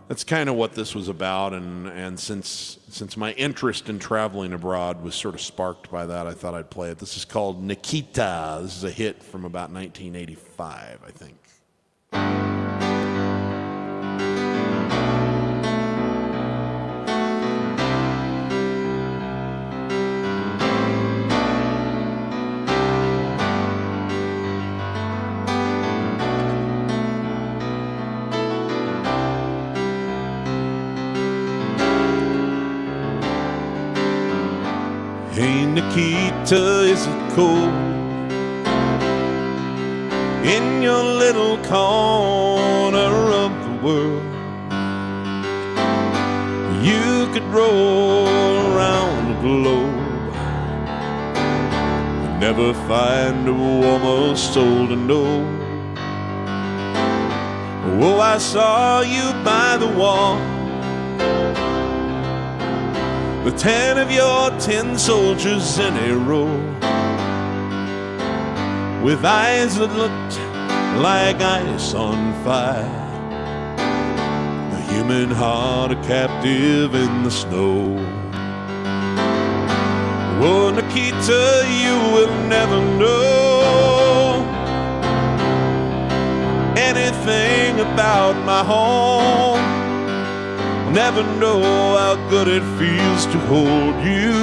that's kind of what this was about, and since my interest in traveling abroad was sort of sparked by that, I thought I'd play it. This is called Nikita. This is a hit from about 1985, I think. Hey Nikita, is it cold in your little corner of the world? You could roll around the globe and never find a warmer soul to know. Oh, I saw you by the wall, with 10 of your 10 soldiers in a row, with eyes that looked like ice on fire, the human heart a captive in the snow. Oh, Nikita, you will never know anything about my home. Never know how good it feels to hold you.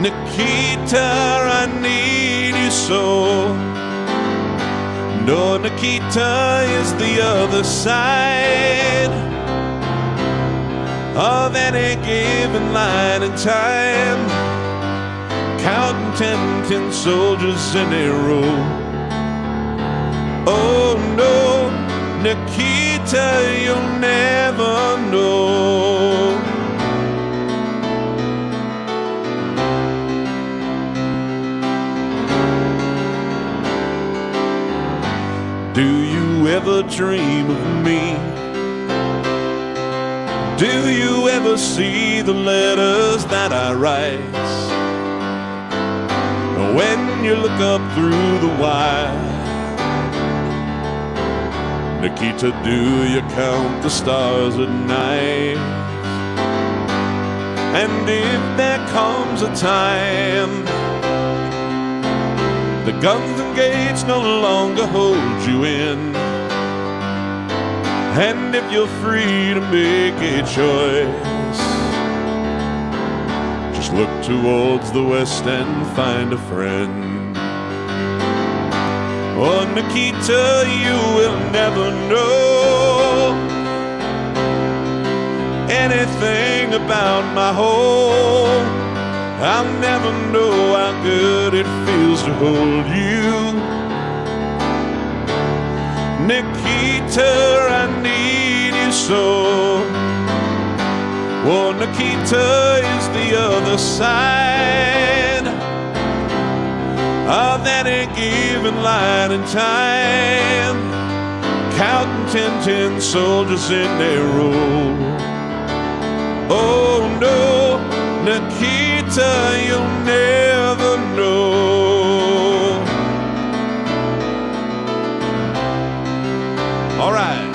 Nikita, I need you so. No, Nikita is the other side of any given line in time. counting 10 soldiers in a row. Oh no, Nikita, you'll never know. Do you ever dream of me? Do you ever see the letters that I write? When you look up through the wire, Nikita, do you count the stars at night? And if there comes a time the guns and gates no longer hold you in, and if you're free to make a choice, just look towards the west and find a friend. Oh, Nikita, you will never know anything about my home. I'll never know how good it feels to hold you. Nikita, I need you so. Oh, Nikita is the other side of any given line in time, counting 10 soldiers in a row. Oh no, Nikita, you'll never know. All right.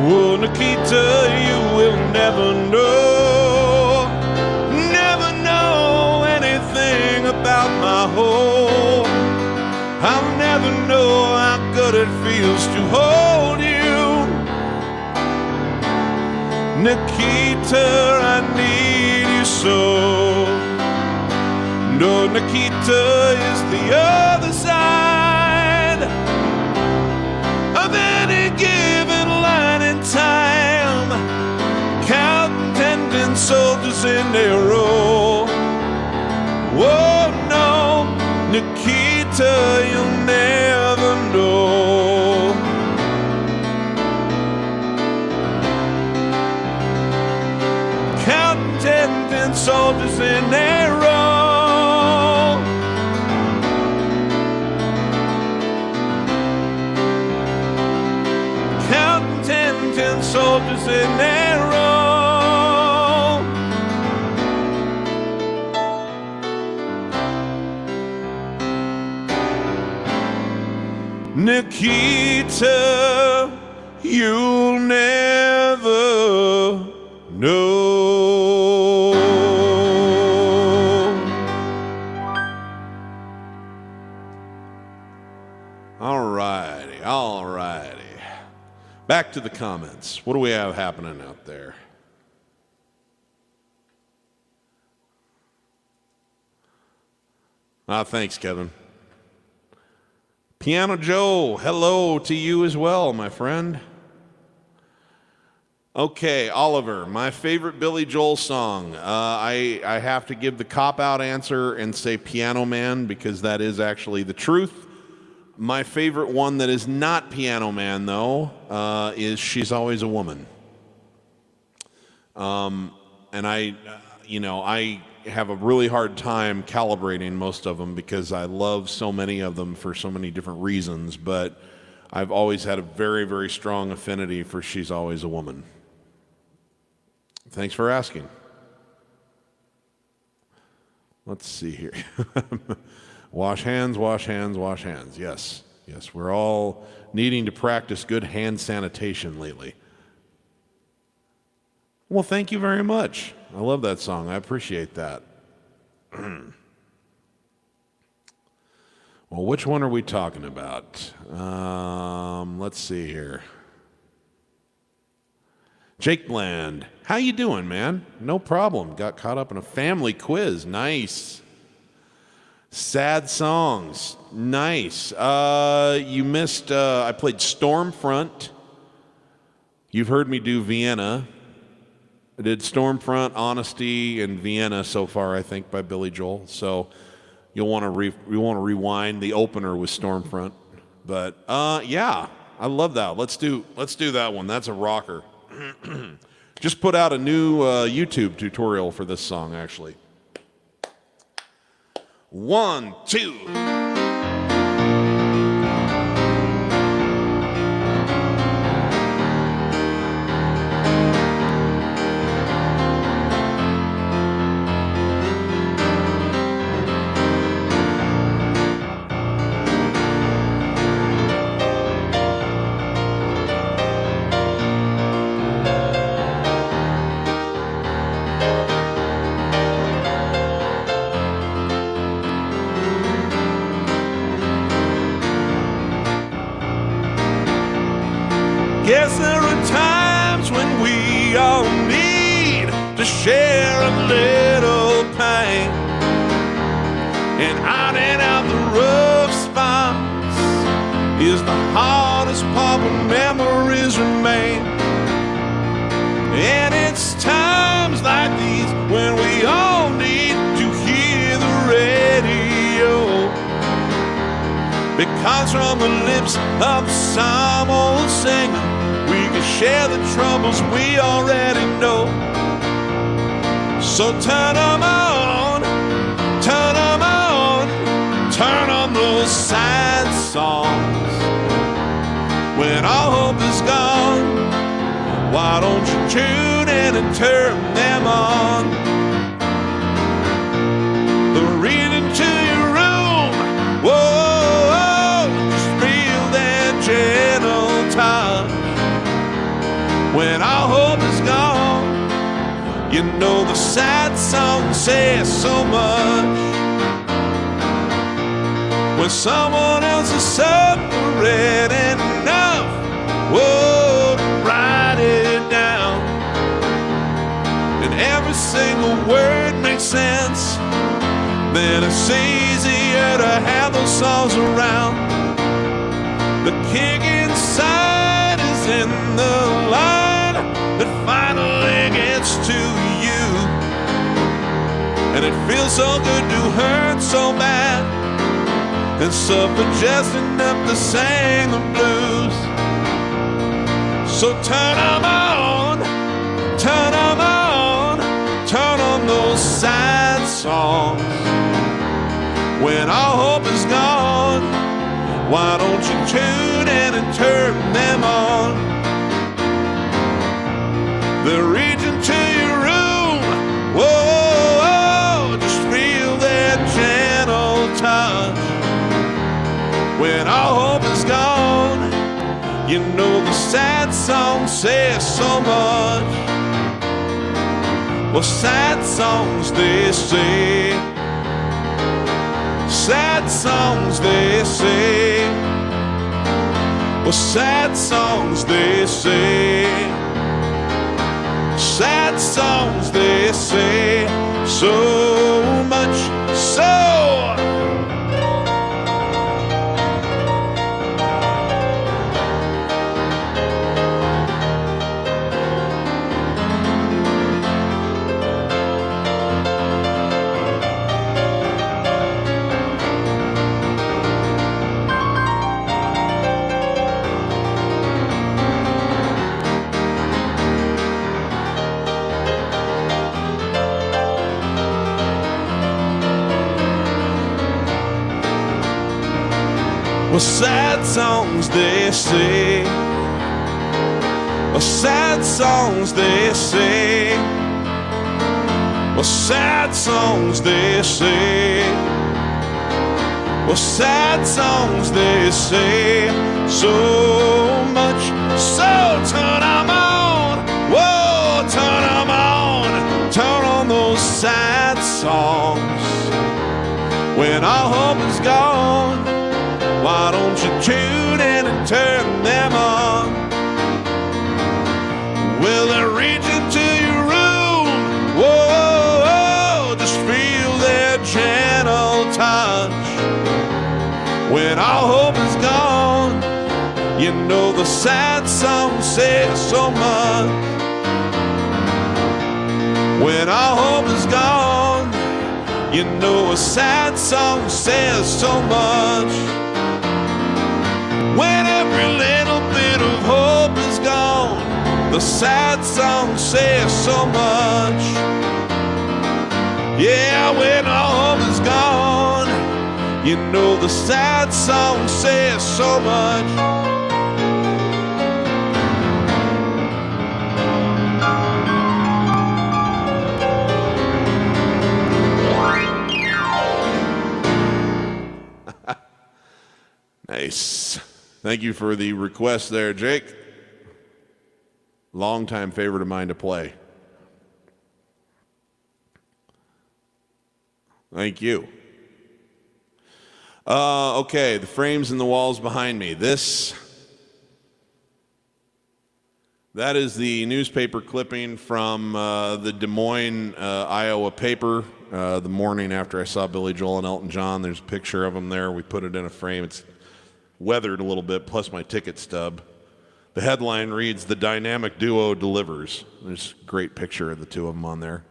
Oh, Nikita, you will never know anything about my home. I'll never know how good it feels to hold you. Nikita, I need you so. No, Nikita is the other side of any given line in time, counting 10 soldiers in a row. Oh no, Nikita, you'll never know. Counting 10 soldiers in a row. Counting 10 soldiers in a row. Nikita, you'll never know. All righty. Back to the comments. What do we have happening out there? Thanks, Kevin. Piano Joe, hello to you as well, my friend. Okay, Oliver, my favorite Billy Joel song. I have to give the cop-out answer and say Piano Man because that is actually the truth. My favorite one that is not Piano Man, though, is She's Always a Woman. And I have a really hard time calibrating most of them because I love so many of them for so many different reasons, but I've always had a very, very strong affinity for She's Always a Woman. Thanks for asking. Let's see here. Wash hands, wash hands, wash hands. Yes, yes, we're all needing to practice good hand sanitation lately. Well, thank you very much. I love that song. I appreciate that. Well, which one are we talking about? Let's see here. Jake Bland, how you doing, man? No problem. Got caught up in a family quiz. Nice. Sad songs. Nice. You missed, I played Stormfront. You've heard me do Vienna. I did Stormfront, Honesty, and Vienna so far, I think, by Billy Joel. So you'll want to rewind. The opener was Stormfront. But yeah, I love that. Let's do that one. That's a rocker. Just put out a new YouTube tutorial for this song, actually. 1, 2. Guess there are times when we all need to share a little pain, and ironing out the rough spots is the hardest part when memories remain. And it's times like these when we all need to hear the radio, because from the lips of some old singer we can share the troubles we already know. So turn 'em on, turn 'em on, turn on those sad songs. When all hope is gone, why don't you tune in and turn them on? The reading to your room, whoa, just feel that gentle touch. When all hope is gone, you know the sad song says so much. When someone else is suffering enough, whoa, to write it down, and every single word makes sense, then it's easier to have those songs around. The kick inside is in the line that finally gets to you, and it feels so good to hurt so bad, and suffer just enough to sing the blues. So turn 'em on, turn 'em on, turn on those sad songs. When all hope is gone, why don't you tune in and turn them on? They're reaching to your room, whoa, just feel that gentle touch. When all hope is gone, you know the sad song says so much. Well, sad songs they say, sad songs they say, well, sad songs they say, sad songs they say, so much so. Well, sad songs they say, well, sad songs they say, well, sad songs they say, Well, sad songs, they say so much. So turn 'em on, whoa, turn 'em on. Turn on those sad songs. When all hope is gone, why don't you tune in and turn them on? Will they reach into your room? Whoa, whoa, just feel their gentle touch. When all hope is gone, you know the sad song says so much. When all hope is gone, you know a sad song says so much. When every little bit of hope is gone, the sad song says so much. Yeah, when all hope is gone, you know the sad song says so much. Nice. Thank you for the request there, Jake. Longtime favorite of mine to play. Thank you. Okay, the frames and the walls behind me. That is the newspaper clipping from the Des Moines, Iowa paper the morning after I saw Billy Joel and Elton John. There's a picture of them there. We put it in a frame. It's weathered a little bit, plus my ticket stub. The headline reads, "The Dynamic Duo Delivers." There's a great picture of the two of them on there.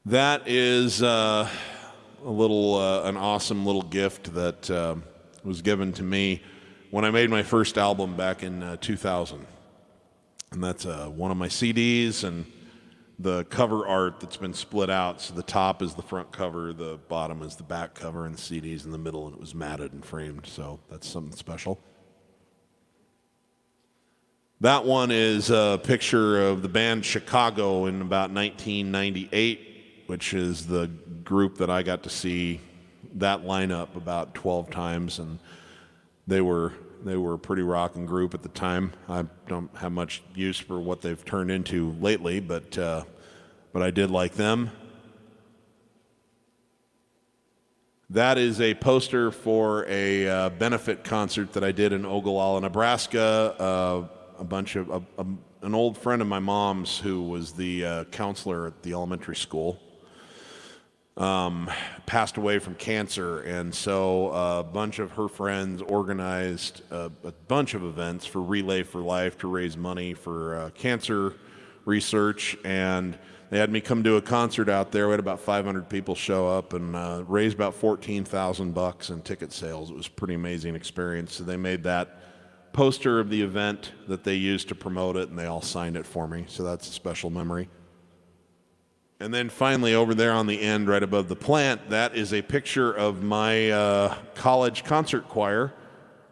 That is an awesome little gift that was given to me when I made my first album back in 2000. And that's one of my CDs and the cover art that's been split out. So the top is the front cover, the bottom is the back cover, and the CD's in the middle, and it was matted and framed. So that's something special. That one is a picture of the band Chicago in about 1998, which is the group that I got to see that lineup about 12 times, and they were a pretty rocking group at the time. I don't have much use for what they've turned into lately, but I did like them. That is a poster for a benefit concert that I did in Ogallala, Nebraska. An old friend of my mom's who was the counselor at the elementary school passed away from cancer, and so a bunch of her friends organized a bunch of events for Relay for Life to raise money for cancer research, and they had me come do a concert out there. We had about 500 people show up and raised about $14,000 in ticket sales. It was a pretty amazing experience. So they made that poster of the event that they used to promote it, and they all signed it for me. So that's a special memory. And then finally, over there on the end, right above the plant, that is a picture of my college concert choir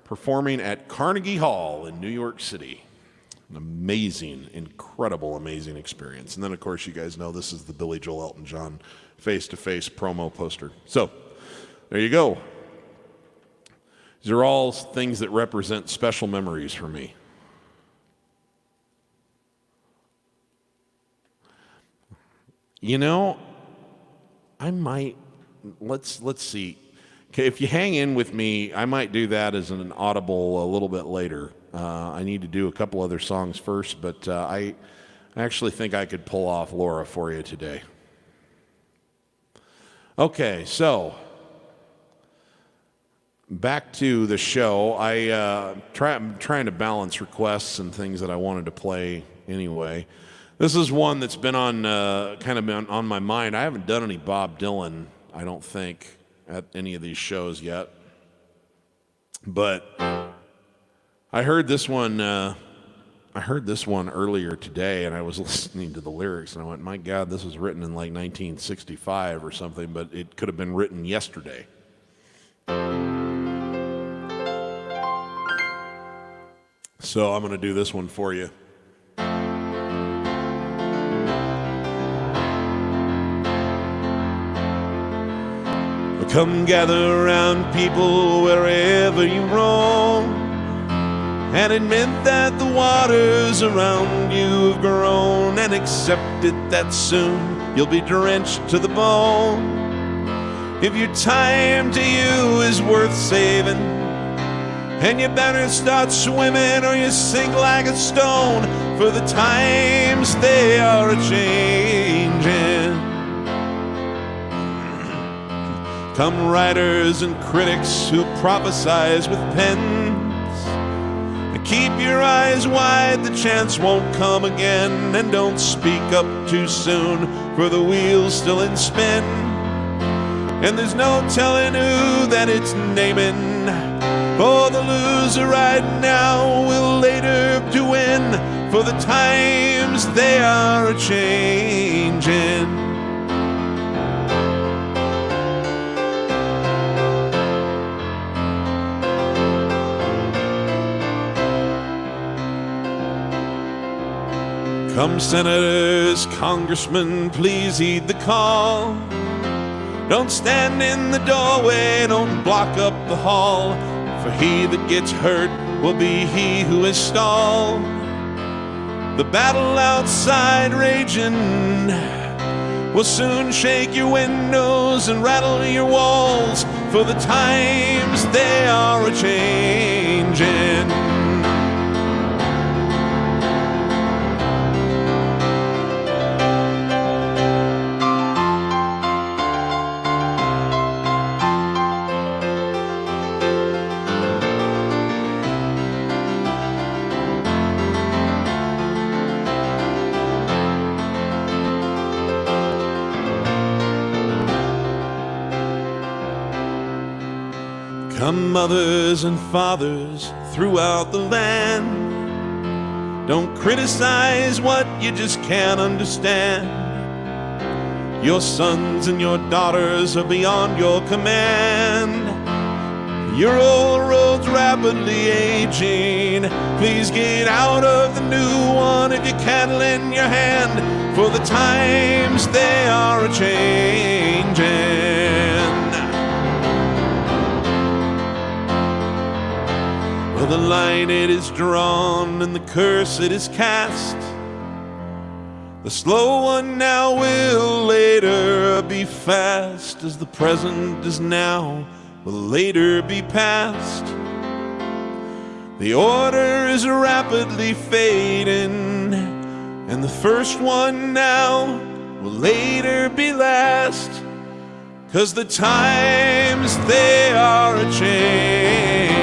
performing at Carnegie Hall in New York City. An amazing, incredible, amazing experience. And then, of course, you guys know this is the Billy Joel Elton John face-to-face promo poster. So, there you go. These are all things that represent special memories for me. You know, I might, let's see. Okay, if you hang in with me, I might do that as an audible a little bit later. I need to do a couple other songs first, but I actually think I could pull off Laura for you today. Okay, so back to the show. I'm trying to balance requests and things that I wanted to play anyway. This is one that's been on on my mind. I haven't done any Bob Dylan, I don't think, at any of these shows yet. But I heard this one earlier today, and I was listening to the lyrics, and I went, my God, this was written in like 1965 or something, but it could have been written yesterday. So I'm going to do this one for you. Come gather around people wherever you roam, and admit that the waters around you have grown, and accept it that soon you'll be drenched to the bone. If your time to you is worth saving, and you better start swimming or you sink like a stone, for the times they are a-changin'. Come writers and critics who prophesize with pens, and keep your eyes wide, the chance won't come again. And don't speak up too soon, for the wheel's still in spin, and there's no telling who that it's naming. For the loser right now will later to win, for the times they are a-changin'. Come senators, congressmen, please heed the call. Don't stand in the doorway, don't block up the hall, for he that gets hurt will be he who is stalled. The battle outside raging will soon shake your windows and rattle your walls, for the times they are a-changin'. Come mothers and fathers throughout the land, don't criticize what you just can't understand. Your sons and your daughters are beyond your command. Your old road's rapidly aging, please get out of the new one if you can't lend your hand, for the times they are a-changin'. Well, the line it is drawn and the curse it is cast. The slow one now will later be fast, as the present is now will later be past. The order is rapidly fading, and the first one now will later be last, 'cause the times they are a-changin'.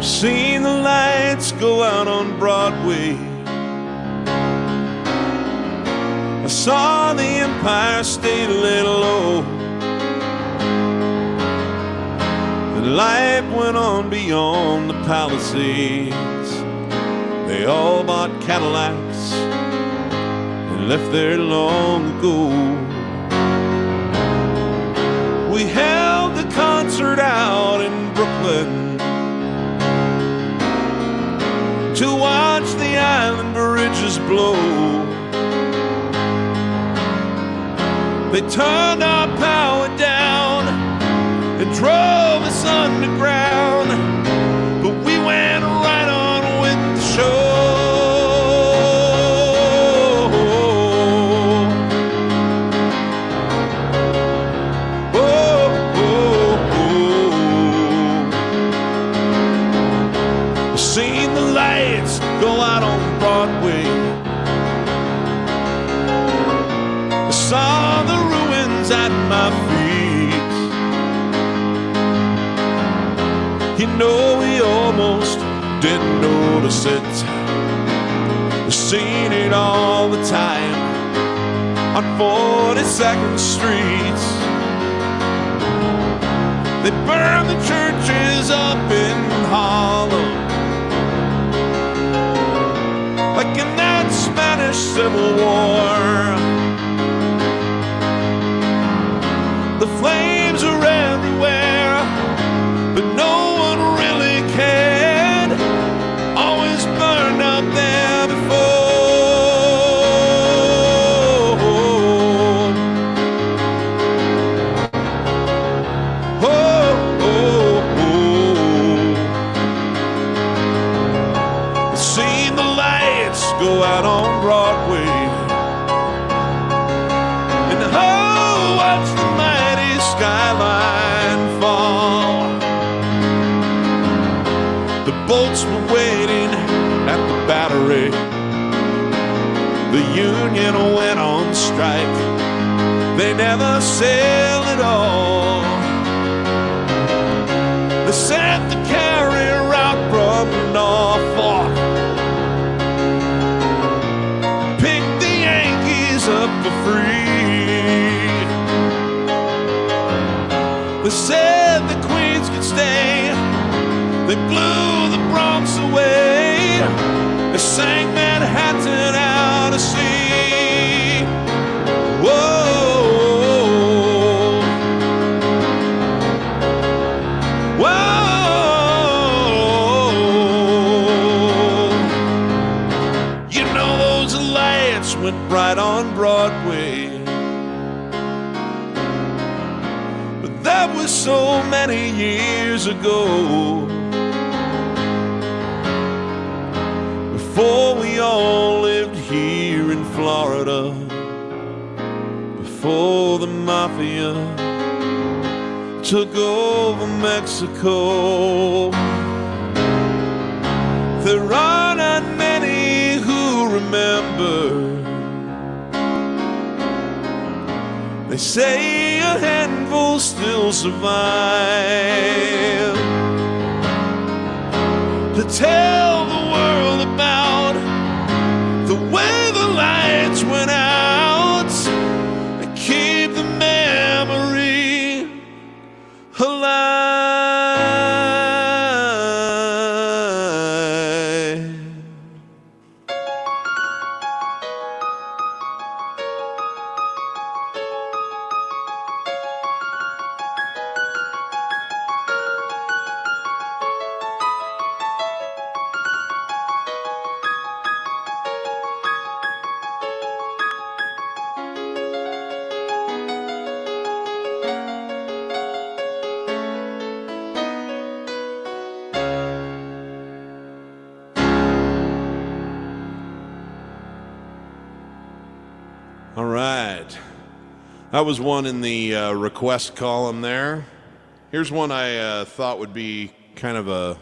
Seen the lights go out on Broadway. I saw the Empire State lay low. The life went on beyond the Palisades. They all bought Cadillacs and left there long ago. We held the concert out in Brooklyn to watch the island bridges blow. They turned our power down and drove us underground, but we went right on with the show. Seen the lights go out on Broadway. I saw the ruins at my feet. You know we almost didn't notice it. Seen it all the time on 42nd Street. They burn the churches up in Harlem, like in that Spanish Civil War. The flames are everywhere, but no one really cared. Always burned up there before. Seen the lights go out on Broadway, and oh, watch the mighty skyline fall. The boats were waiting at the Battery. The union went on strike. They never sailed at all. They sent the carrier out from Norfolk, picked the Yankees up for free. They said the Queens could stay. They blew the Bronx away. They sang Manhattan out to sea. Whoa, whoa. You know those lights went bright on Broadway, but that was so many years ago. Before we all lived here in Florida, before the mafia took over Mexico. There are not many who remember. They say a handful still survive to tell the world about the way the lights went out, and keep the memory alive. All right, that was one in the request column there. Here's one I thought would be kind of a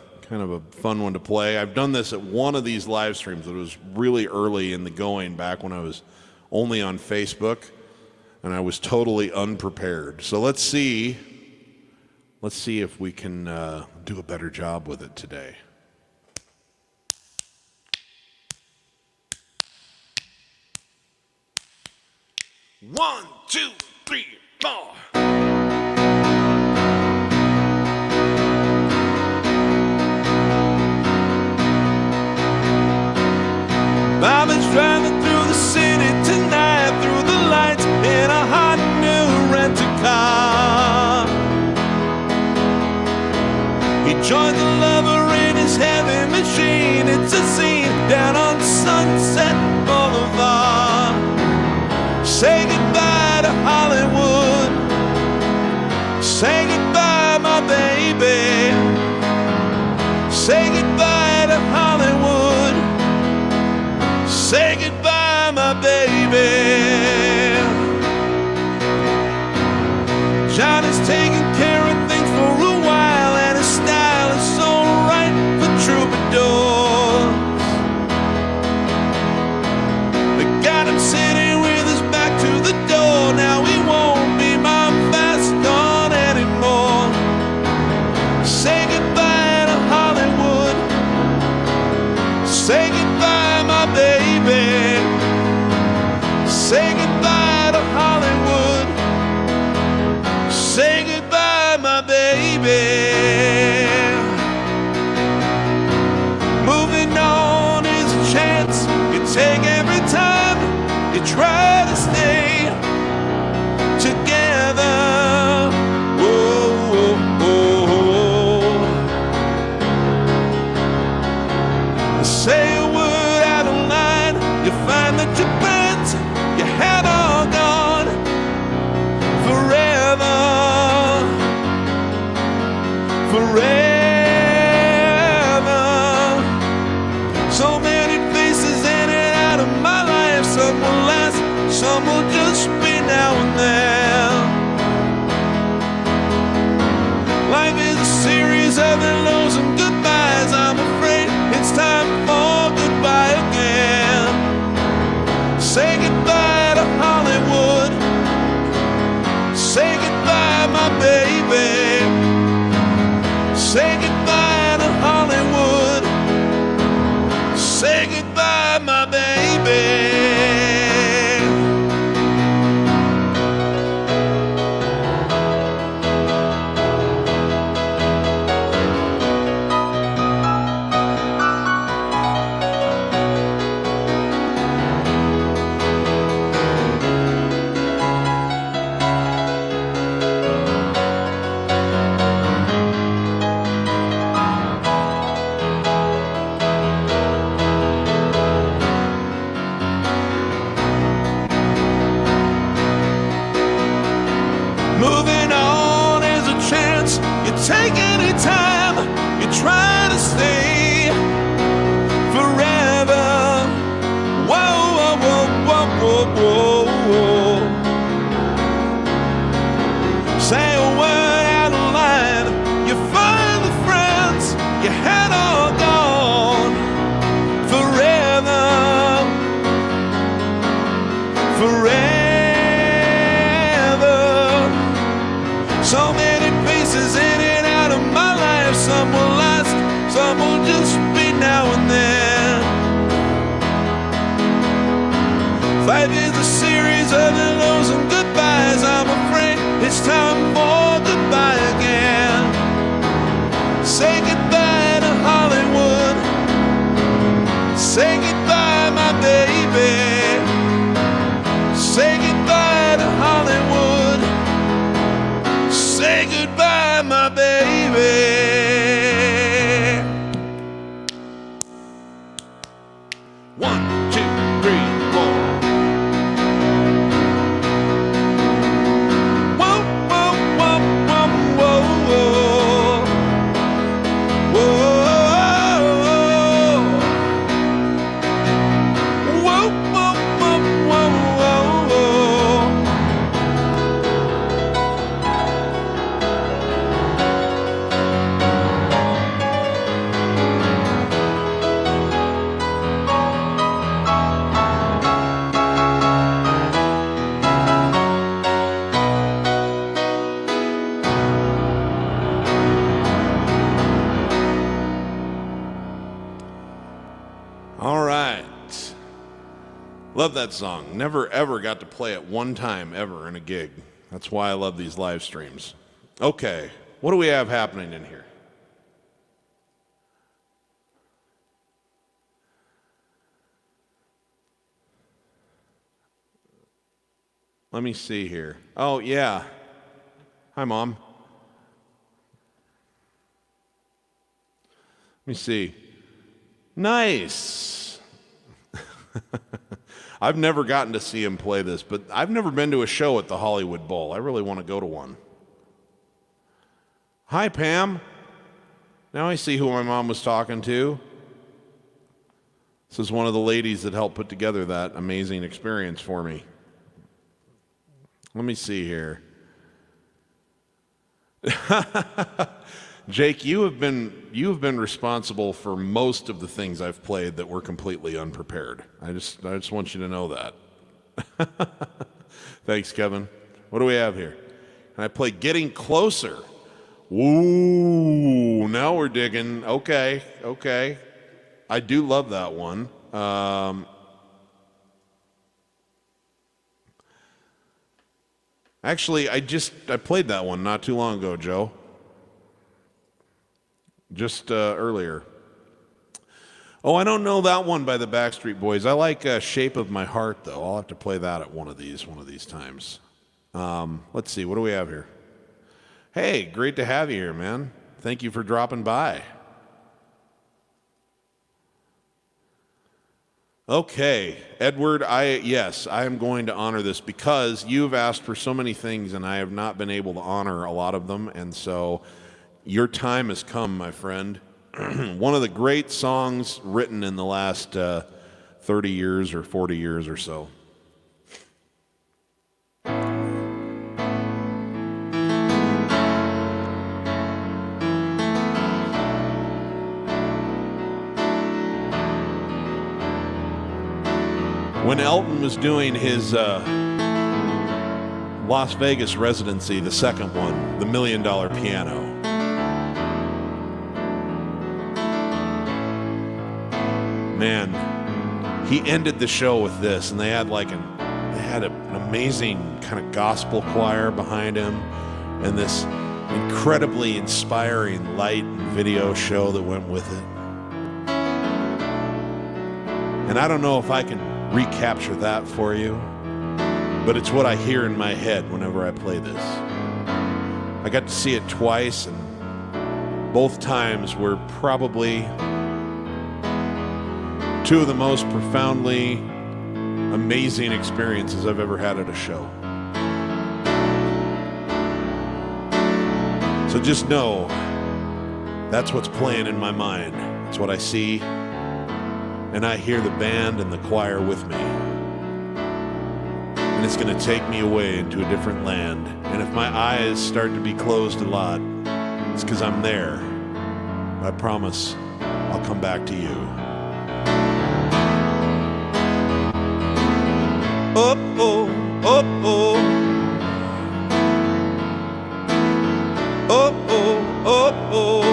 fun one to play. I've done this at one of these live streams that was really early in the going, back when I was only on Facebook, and I was totally unprepared. So let's see if we can do a better job with it today. One, two, three, four. Bobby's driving through the city tonight, through the lights in a hot new rent-a-car. He joins a lover in his heavy machine. It's a scene down on Sunset Boulevard. Say goodbye to Hollywood. Say goodbye, my baby. Say goodbye to Hollywood. Say goodbye, my baby. Johnny's taking care of things for a while, and his style is so right for troubadours. They got him sitting with his back to the door. Now he won't be my fast on anymore. Say goodbye to Hollywood. Moving on is a chance you take any time. You try to stay forever. Whoa, whoa, whoa, whoa, whoa, whoa. Say a word out of line. You find the friends you had all gone. Forever. Forever. So many faces in and out of my life. Some will last, some will just be now and then. Life is a series of hellos and goodbyes. I'm afraid it's time for goodbye again. Say goodbye to Hollywood. Say goodbye, my baby. Say goodbye to Hollywood. Say goodbye, my baby. One, two, three, four. Whoa, whoa, whoa, whoa, whoa, whoa. Whoa, whoa, whoa, whoa, whoa, whoa. All right. Love that song. Never ever got to play it one time ever in a gig. That's why I love these live streams. Okay, what do we have happening in here? Let me see here. Oh, yeah. Hi, Mom. Let me see. Nice. I've never gotten to see him play this, but I've never been to a show at the Hollywood Bowl. I really want to go to one. Hi, Pam. Now I see who my mom was talking to. This is one of the ladies that helped put together that amazing experience for me. Let me see here. Jake, you have been responsible for most of the things I've played that were completely unprepared. I just want you to know that. Thanks, Kevin. What do we have here? And I play Getting Closer. Ooh, now we're digging. Okay. I do love that one. Actually, I played that one not too long ago, Joe. Just earlier. Oh, I don't know that one by the Backstreet Boys. I like Shape of My Heart, though. I'll have to play that at one of these times. Let's see, what do we have here? Hey, great to have you here, man. Thank you for dropping by. Okay, Edward, I am going to honor this because you've asked for so many things and I have not been able to honor a lot of them, and so your time has come, my friend. One of the great songs written in the last 30 years or 40 years or so. When Elton was doing his Las Vegas residency, the second one, the $1 Million Piano, man, he ended the show with this, and they had an amazing kind of gospel choir behind him, and this incredibly inspiring light and video show that went with it. And I don't know if I can recapture that for you, but it's what I hear in my head whenever I play this. I got to see it twice, and both times were probably two of the most profoundly amazing experiences I've ever had at a show. So just know, that's what's playing in my mind. It's what I see, and I hear the band and the choir with me. And it's gonna take me away into a different land. And if my eyes start to be closed a lot, it's because I'm there. I promise I'll come back to you. Oh, oh, oh, oh. Oh, oh, oh, oh.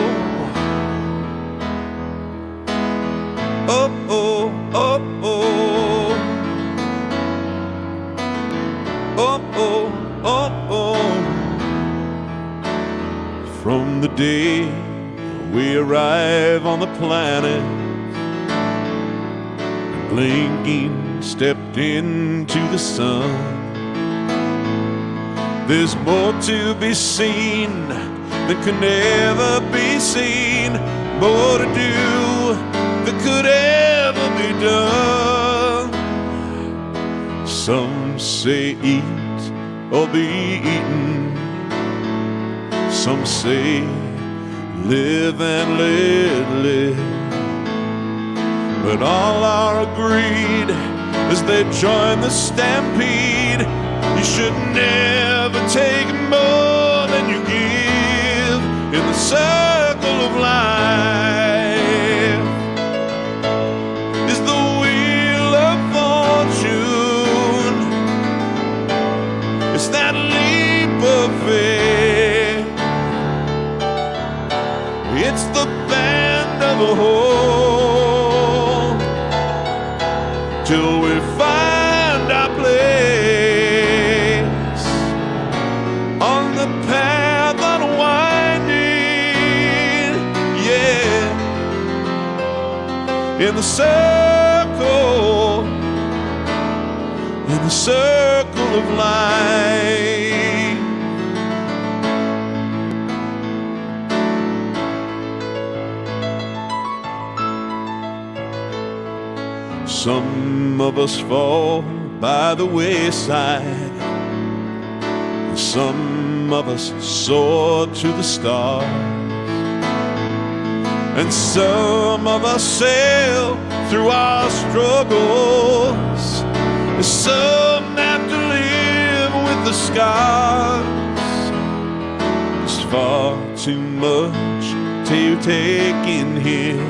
Oh, oh, oh, oh. Oh, oh, oh, oh. From the day we arrive on the planet, blinking stepped into the sun. There's more to be seen than could never be seen, more to do than could ever be done. Some say eat or be eaten, some say live and let live. But all are agreed as they join the stampede, you should never take more than you give in the circle of life. Is the wheel of fortune, it's that leap of faith, it's the band of a whole, till we find our place on the path unwinding, yeah, in the circle of life. Some of us fall by the wayside, some of us soar to the stars, and some of us sail through our struggles. Some have to live with the scars. There's far too much to take in here,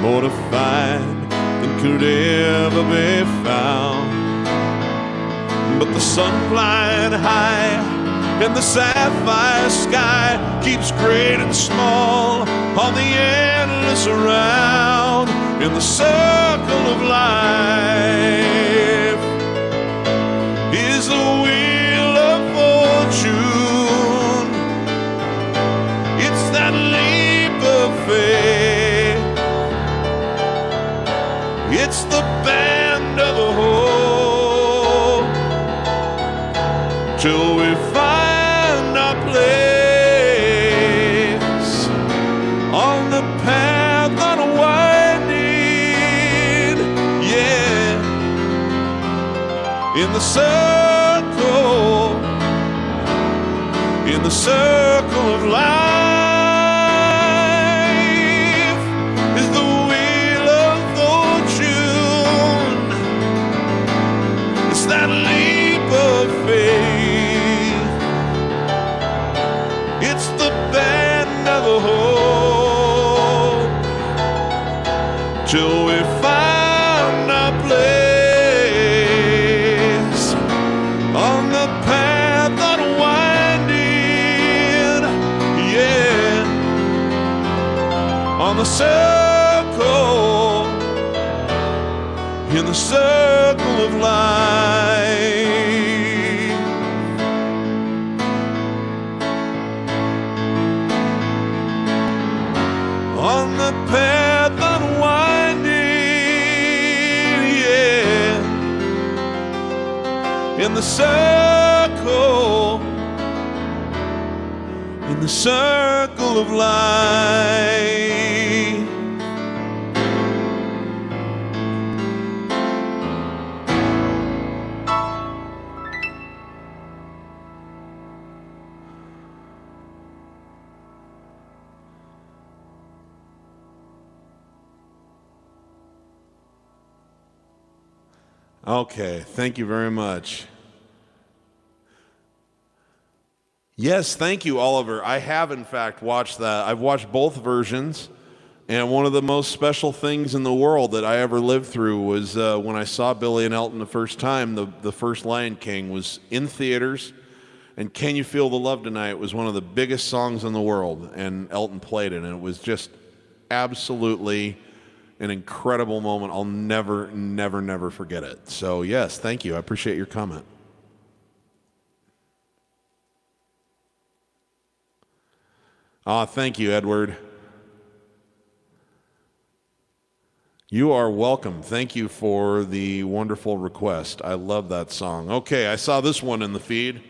more to find than could ever be found. But the sun flying high and the sapphire sky keeps great and small on the endless around in the circle of life. Is the wheel of fortune, it's that leap of faith, it's the band of a whole, till we find our place on the path unwinding, yeah, in the circle of life. Is the wheel of fortune, it's that leap of faith, it's the band of a whole, till we find our place on the path unwinding, yeah, on the circle, in the circle of life. On the path unwinding, yeah, in the circle of life. Okay, thank you very much. Yes, thank you, Oliver. I have, in fact, watched that. I've watched both versions, and one of the most special things in the world that I ever lived through was when I saw Billy and Elton the first time. The first Lion King was in theaters, and Can You Feel the Love Tonight was one of the biggest songs in the world, and Elton played it, and it was just absolutely an incredible moment. I'll never, never, never forget it. So, yes, thank you. I appreciate your comment. Thank you, Edward. You are welcome. Thank you for the wonderful request. I love that song. Okay, I saw this one in the feed.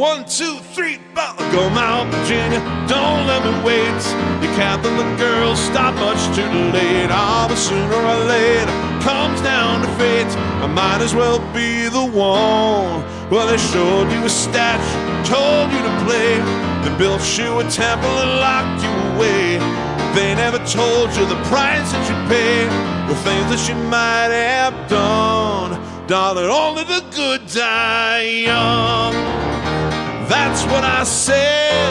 One, two, three, go Mount Virginia, don't let me wait. You Catholic girls stop much too late. But sooner or later comes down to fate. I might as well be the one. Well, they showed you a statue, told you to play. They built you a temple and locked you away. They never told you the price that you pay, the things that you might have done. Darling, only the good die young. That's what I said.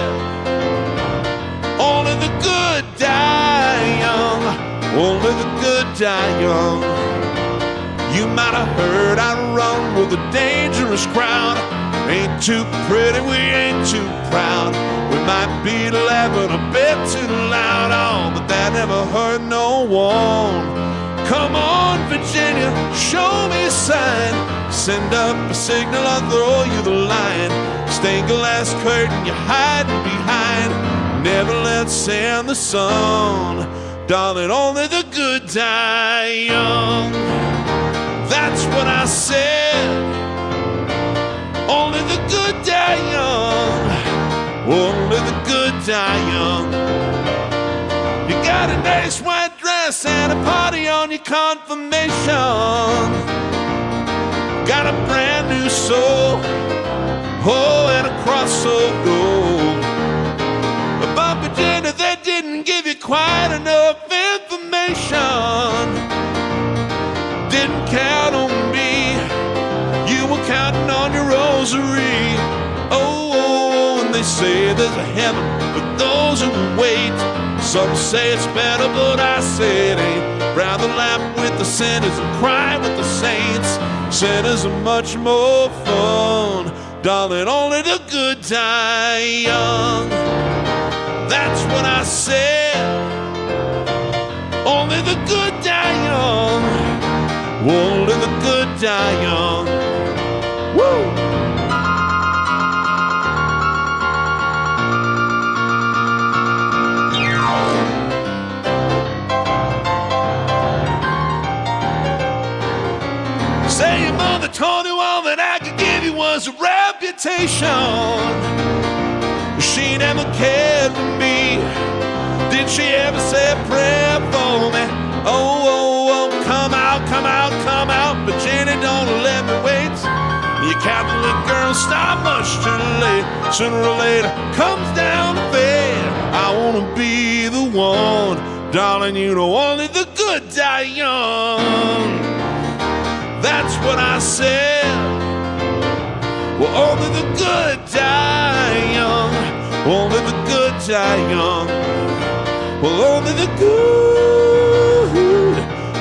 Only the good die young. Only the good die young. You might have heard I run with a dangerous crowd. Ain't too pretty, we ain't too proud. We might be laughing a bit too loud, oh, but that never hurt no one. Come on, Virginia, show me a sign. Send up a signal, I'll throw you the line. Stained glass curtain you're hiding behind. Never let sand the sun. Darling, only the good die young. That's what I said. Only the good die young. Only the good die young. You got a nice white dress and a party on your confirmation. Got a brand new soul, oh, and a cross of gold. But Virginia, they didn't give you quite enough information. Didn't count on me, you were counting on your rosary. Oh, and they say there's a heaven for those who wait. Some say it's better, but I say it ain't. Rather laugh with the sinners and cry with the saints. Sinners are much more fun. Darling, only the good die young. That's what I said. Only the good die young. Only the good die young. Woo! Say your mother told you all that I could give you was a reputation. She never cared for me. Did she ever say a prayer for me? Oh, oh, oh, come out, come out, come out. But Jenny, don't let me wait. You Catholic girls stop much too late. Sooner or later comes down to fate. I wanna be the one. Darling, you know only the good die young. That's what I said. Well, only the good die young. Only the good die young. Well, only the good.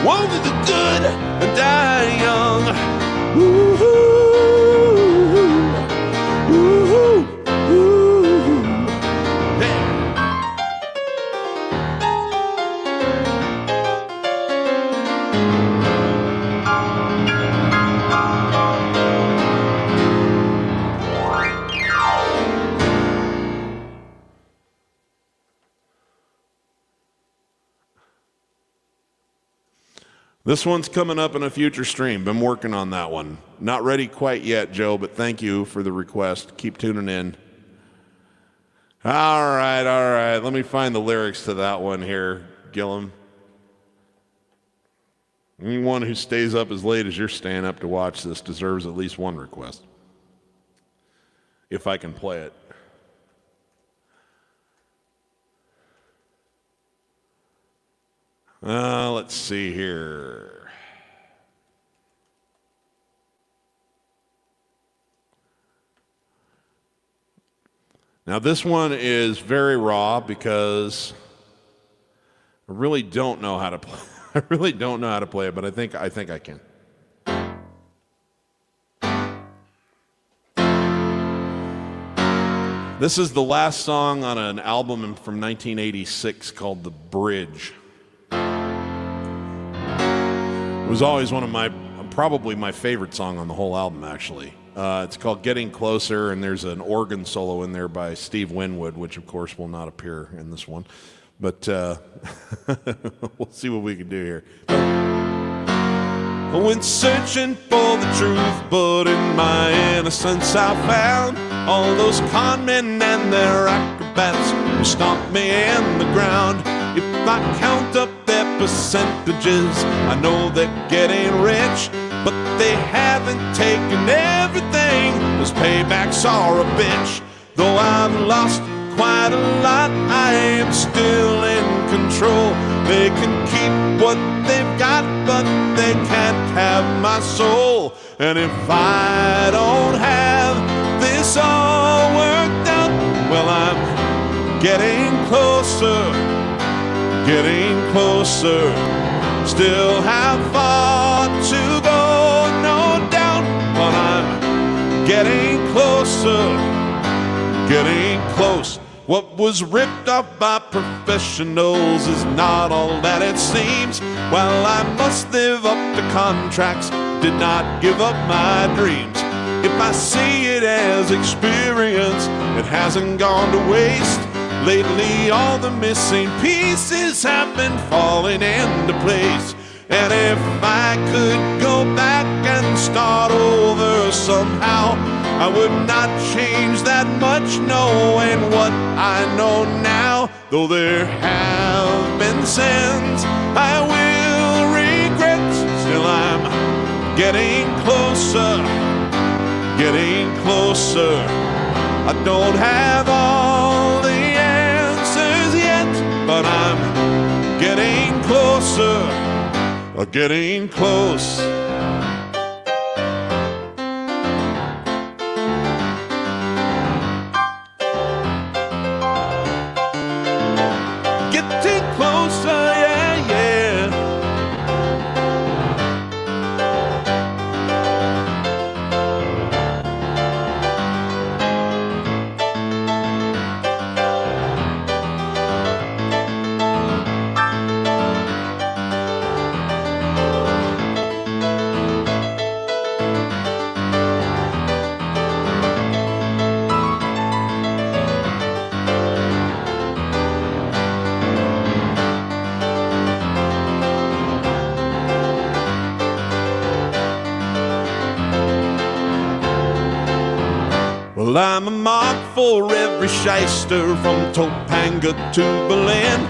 Only the good die young. Ooh, ooh, ooh. Hey. This one's coming up in a future stream. Been working on that one. Not ready quite yet, Joe, but thank you for the request. Keep tuning in. All right, all right. Let me find the lyrics to that one here, Gillum. Anyone who stays up as late as you're staying up to watch this deserves at least one request. if I can play it. Let's see here. Now this one is very raw because I really don't know how to play. I really don't know how to play it, but I think I can. This is the last song on an album from 1986 called The Bridge. It was always one of probably my favorite song on the whole album, actually. It's called Getting Closer, and there's an organ solo in there by Steve Winwood, which of course will not appear in this one. But we'll see what we can do here. I went searching for the truth, but in my innocence I found all those con men and their acrobats who stomped me in the ground. If I count up their percentages, I know they're getting rich, but they haven't taken everything, 'cause paybacks are a bitch. Though I've lost quite a lot, I am still in control. They can keep what they've got, but they can't have my soul. And if I don't have this all worked out, well, I'm getting closer, getting closer. Still have far to go, no doubt, but I'm getting closer, getting close. What was ripped off by professionals is not all that it seems. While I must live up to contracts, did not give up my dreams. If I see it as experience, it hasn't gone to waste. Lately all the missing pieces have been falling into place. And if I could go back and start over somehow, I would not change that much, knowing what I know now. Though there have been sins I will regret, still I'm getting closer, getting closer. I don't have all the answers yet, but I'm getting closer, getting close. Getting closer, yeah, yeah. Well, I'm a mark for every shyster from Topanga to Berlin,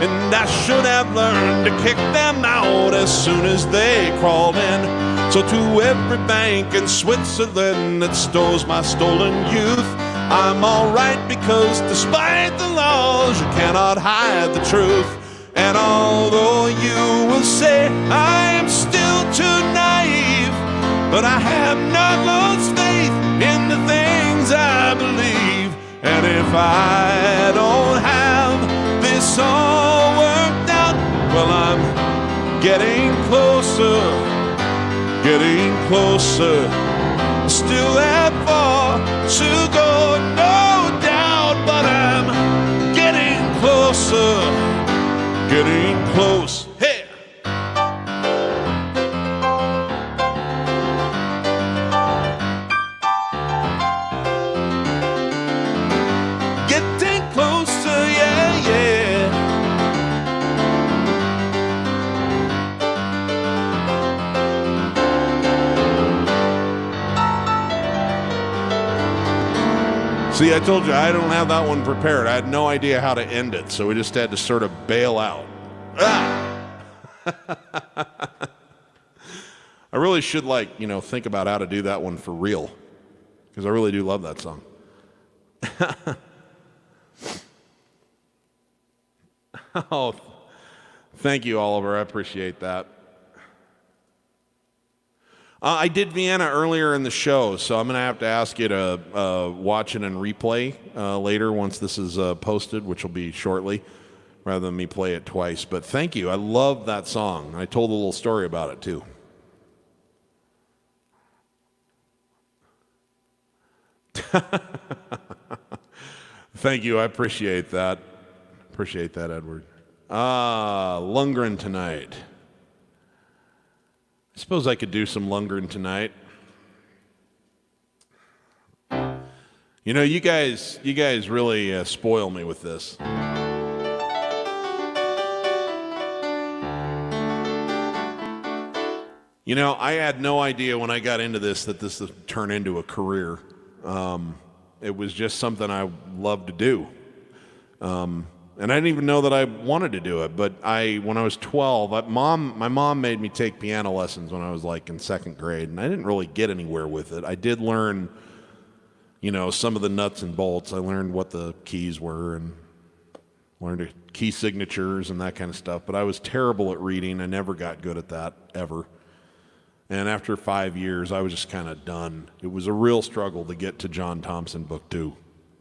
and I should have learned to kick them out as soon as they crawled in. So to every bank in Switzerland that stores my stolen youth, I'm alright, because despite the laws, you cannot hide the truth. And although you will say I am still too naive, but I have not lost faith in the things I believe. And if I don't have this all worked out, well, I'm getting closer, getting closer. Still have far to go, no doubt, but I'm getting closer, getting close. Hey! Getting closer, yeah, yeah. See, I told you I don't have that one prepared. I had no idea how to end it, so we just had to sort of bail out. Ah! I really should, think about how to do that one for real, because I really do love that song. Oh, thank you, Oliver. I appreciate that. I did Vienna earlier in the show, so I'm going to have to ask you to watch it and replay later once this is posted, which will be shortly, rather than me play it twice. But thank you. I love that song. I told a little story about it, too. Thank you. I appreciate that. Appreciate that, Edward. Lungrin tonight. I suppose I could do some Lungrin tonight. You know, you guys really spoil me with this. You know, I had no idea when I got into this that this would turn into a career. It was just something I loved to do. And I didn't even know that I wanted to do it. But when I was 12, my mom made me take piano lessons when I was like in second grade. And I didn't really get anywhere with it. I did learn, you know, some of the nuts and bolts. I learned what the keys were and learned key signatures and that kind of stuff. But I was terrible at reading. I never got good at that, ever. And after 5 years, I was just kind of done. It was a real struggle to get to John Thompson Book 2.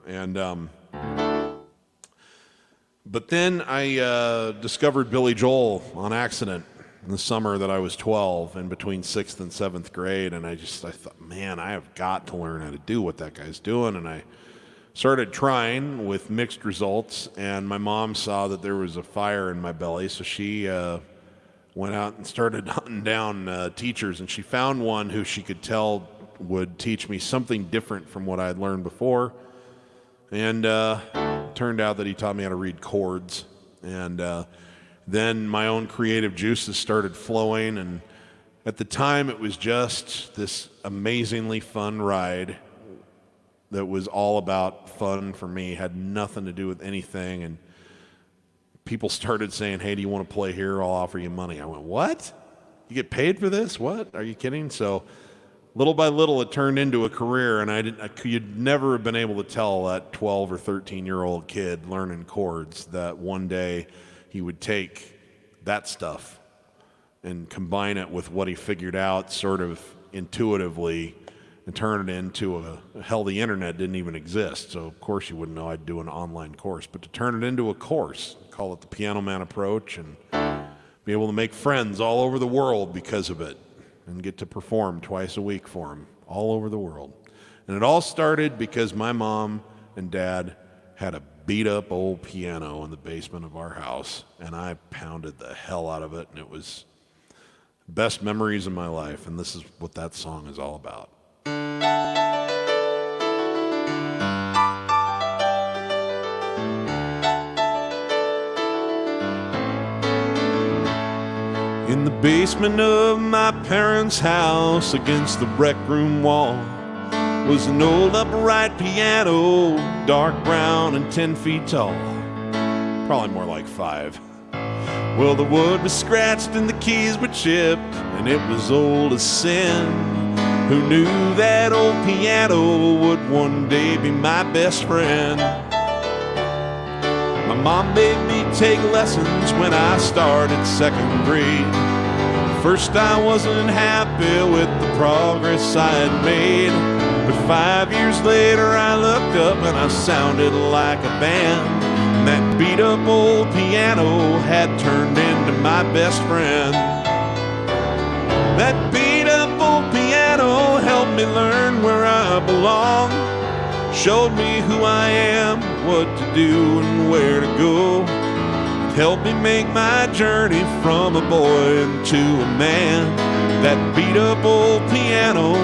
And but then I discovered Billy Joel on accident in the summer that I was 12 and between 6th and 7th grade. And I thought, man, I have got to learn how to do what that guy's doing. And I started trying with mixed results. And my mom saw that there was a fire in my belly, so she went out and started hunting down teachers, and she found one who she could tell would teach me something different from what I had learned before. And it turned out that he taught me how to read chords. And then my own creative juices started flowing, and at the time it was just this amazingly fun ride that was all about fun for me, had nothing to do with anything. And people started saying, hey, do you want to play here? I'll offer you money. I went, what? You get paid for this? What? Are you kidding? So little by little, it turned into a career, and you'd never have been able to tell that 12 or 13-year-old kid learning chords that one day he would take that stuff and combine it with what he figured out sort of intuitively and turn it into hell, the internet didn't even exist. So, of course, you wouldn't know I'd do an online course. But to turn it into a course, call it the Piano Man Approach, and be able to make friends all over the world because of it and get to perform twice a week for them all over the world. And it all started because my mom and dad had a beat-up old piano in the basement of our house, and I pounded the hell out of it, and it was the best memories of my life, and this is what that song is all about. In the basement of my parents' house, against the rec room wall, was an old upright piano, dark brown and 10 feet tall. Probably more like 5. Well, the wood was scratched and the keys were chipped, and it was old as sin. Who knew that old piano would one day be my best friend? My mom made me take lessons when I started second grade. First I wasn't happy with the progress I had made, but 5 years later I looked up and I sounded like a band. And that beat up old piano had turned into my best friend. That beat up old piano helped me learn where I belong, showed me who I am, what to do and where to go. It helped me make my journey from a boy into a man. That beat up old piano,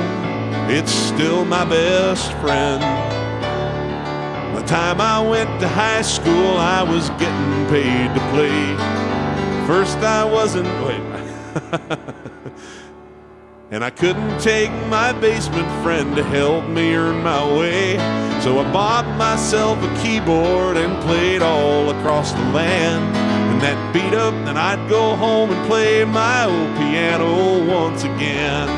it's still my best friend. By the time I went to high school, I was getting paid to play. First I wasn't, and I couldn't take my basement friend to help me earn my way. So I bought myself a keyboard and played all across the land. And that beat up, then I'd go home and play my old piano once again.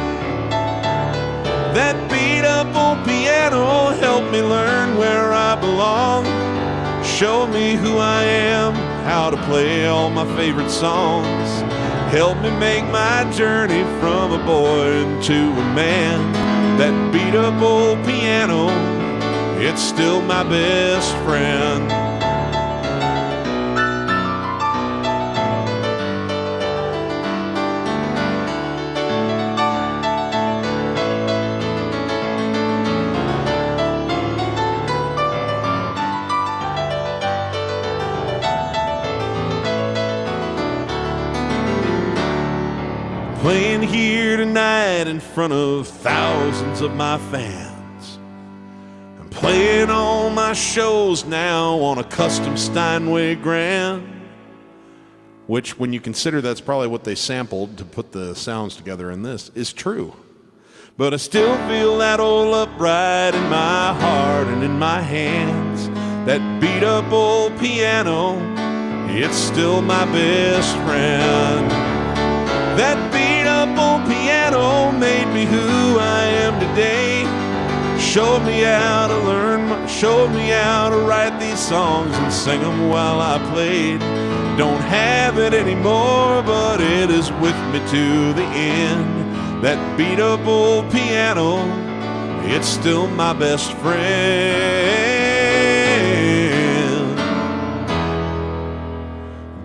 That beat up old piano helped me learn where I belong. Showed me who I am, how to play all my favorite songs. Helped me make my journey from a boy to a man. That beat up old piano, it's still my best friend. Playing here tonight in front of thousands of my fans. I'm playing all my shows now on a custom Steinway Grand, which, when you consider that's probably what they sampled to put the sounds together in this, is true. But I still feel that old upright in my heart and in my hands. That beat up old piano, it's still my best friend. That beat up old piano made me who I am today. Showed me how to learn, showed me how to write these songs and sing them while I played. Don't have it anymore, but it is with me to the end. That beat up old piano, it's still my best friend.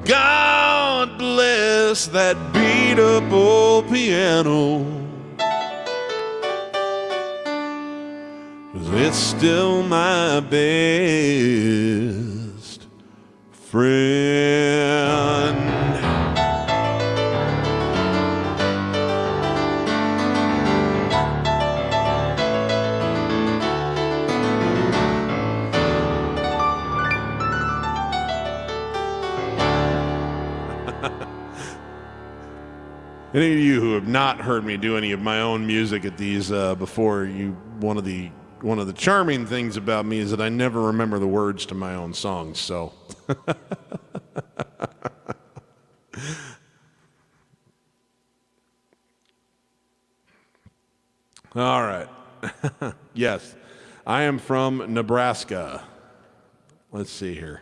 God bless that beat up old piano, 'cause it's still my best friend. Any of you who have not heard me do any of my own music at these before, one of the charming things about me is that I never remember the words to my own songs. So, all right. Yes, I am from Nebraska. Let's see here.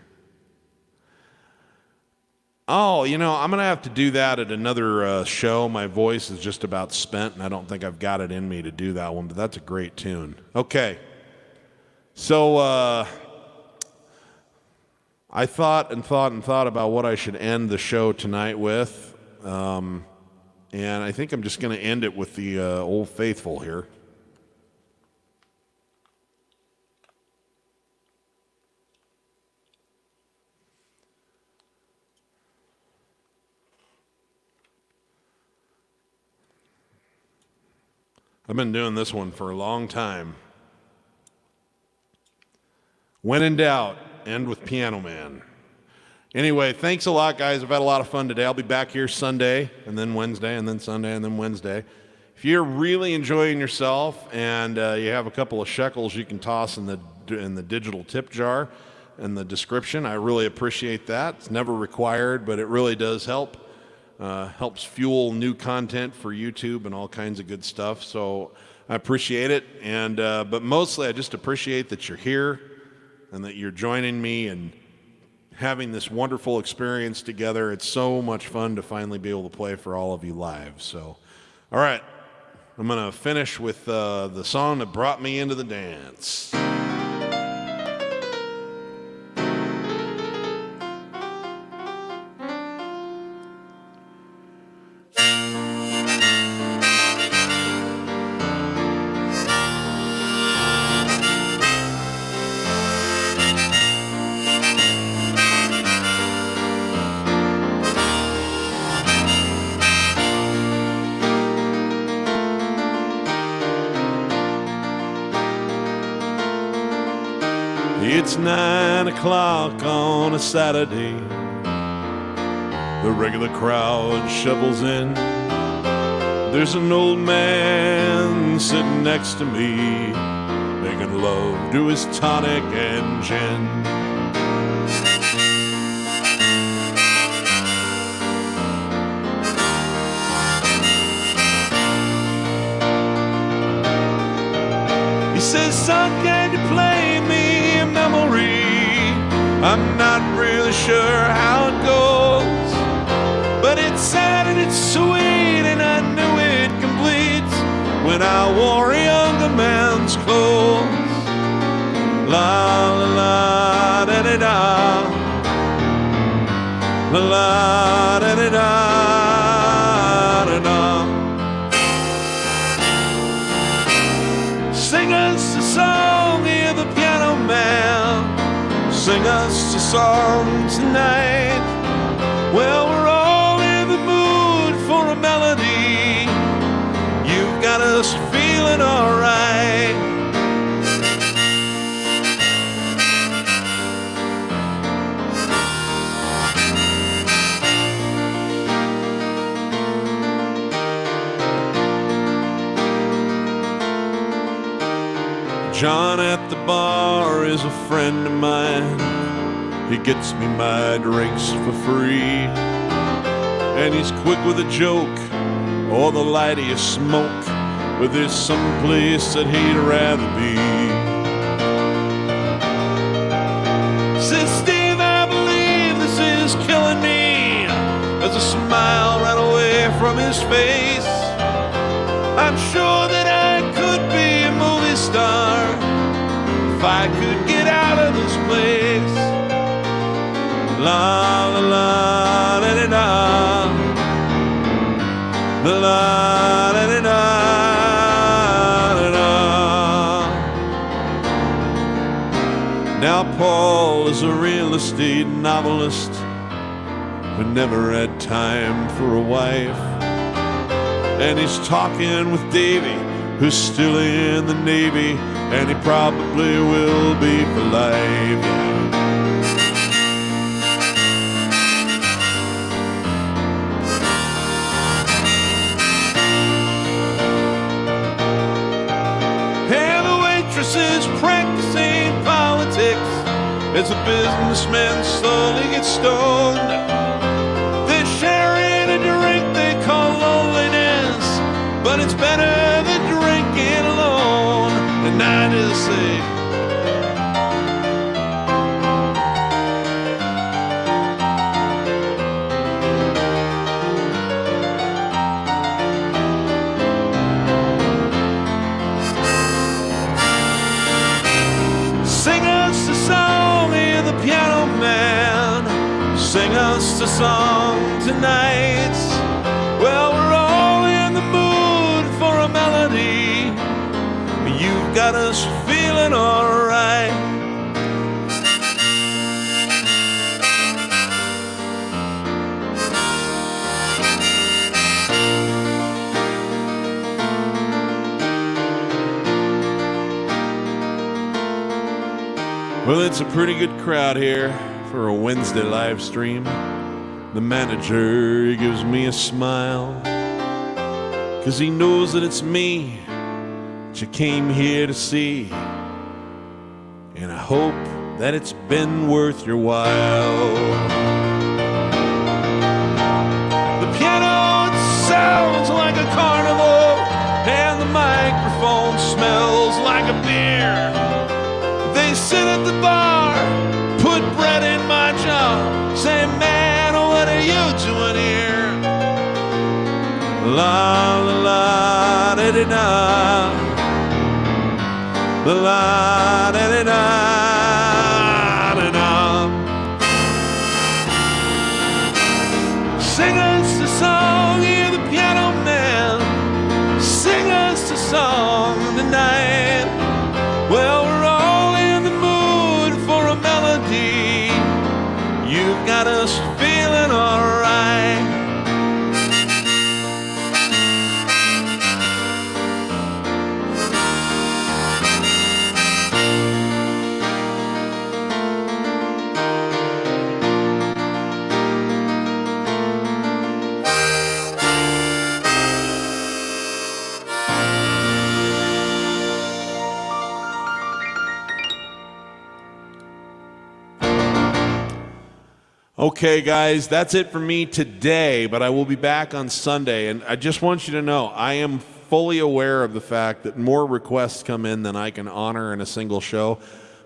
Oh, I'm going to have to do that at another show. My voice is just about spent, and I don't think I've got it in me to do that one, but that's a great tune. Okay. So I thought about what I should end the show tonight with, and I think I'm just going to end it with the Old Faithful here. I've been doing this one for a long time. When in doubt, end with Piano Man. Anyway, thanks a lot, guys. I've had a lot of fun today. I'll be back here Sunday, and then Wednesday, and then Sunday, and then Wednesday. If you're really enjoying yourself and you have a couple of shekels you can toss in the digital tip jar in the description, I really appreciate that. It's never required, but it really does help. Helps fuel new content for YouTube and all kinds of good stuff. So I appreciate it. And but mostly I just appreciate that you're here and that you're joining me and having this wonderful experience together. It's so much fun to finally be able to play for all of you live. So, all right, I'm going to finish with the song that brought me into the dance. It's 9 o'clock on a Saturday. The regular crowd shovels in. There's an old man sitting next to me, making love to his tonic and gin. I'm not really sure how it goes, but it's sad and it's sweet, and I knew it complete when I wore a younger man's clothes. La la la da da da, la la da da da da. Sing us a song, hear the piano man. Sing us a song tonight. Well, we're all in the mood for a melody. You've got us feeling alright. John at the bar is a friend of mine. He gets me my drinks for free, and he's quick with a joke or the lightest smoke, but there's some place that he'd rather be. Says Steve, I believe this is killing me. There's a smile right away from his face. I'm sure that I could be a movie star if I could get out of this place. La la la da da da, la la da da da da. Now Paul is a real estate novelist who never had time for a wife, and he's talking with Davy, who's still in the Navy, and he probably will be for life. Yeah. And the waitress is practicing politics as the businessmen slowly get stoned. They're sharing a drink they call loneliness, but it's better than drinking alone. And I just say, sing us a song, hear the piano man. Sing us a song tonight. Well, we're all in the mood for a melody. You've got us feeling alright. Well, it's a pretty good crowd here for a Wednesday live stream. The manager, he gives me a smile, 'cause he knows that it's me that you came here to see, and I hope that it's been worth your while. The piano, it sounds like a carnival, and the microphone smells like a beer. They sit at the bar, put bread in my jaw, say, man, what are you doing here? La la la da da da, la la da da da da. Sing us a song, hear the piano man. Sing us a song tonight. Well, we're all in the mood for a melody. You've got us feeling alright. Okay, guys, that's it for me today, but I will be back on Sunday, and I just want you to know I am fully aware of the fact that more requests come in than I can honor in a single show,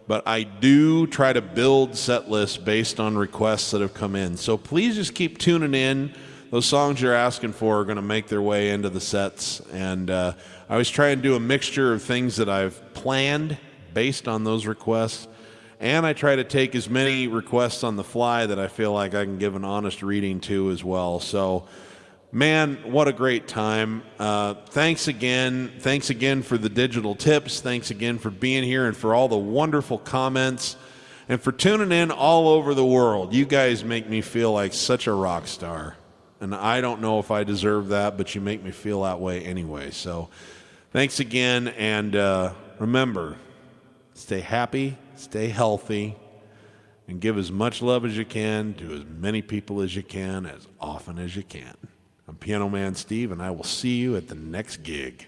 but I do try to build set lists based on requests that have come in. So please just keep tuning in. Those songs you're asking for are going to make their way into the sets. And I always try and do a mixture of things that I've planned based on those requests. And I try to take as many requests on the fly that I feel like I can give an honest reading to as well. So, man, what a great time. Thanks again. Thanks again for the digital tips. Thanks again for being here and for all the wonderful comments and for tuning in all over the world. You guys make me feel like such a rock star. And I don't know if I deserve that, but you make me feel that way anyway. So thanks again. And remember, stay happy, stay healthy, and give as much love as you can to as many people as you can, as often as you can. I'm Piano Man Steve, and I will see you at the next gig.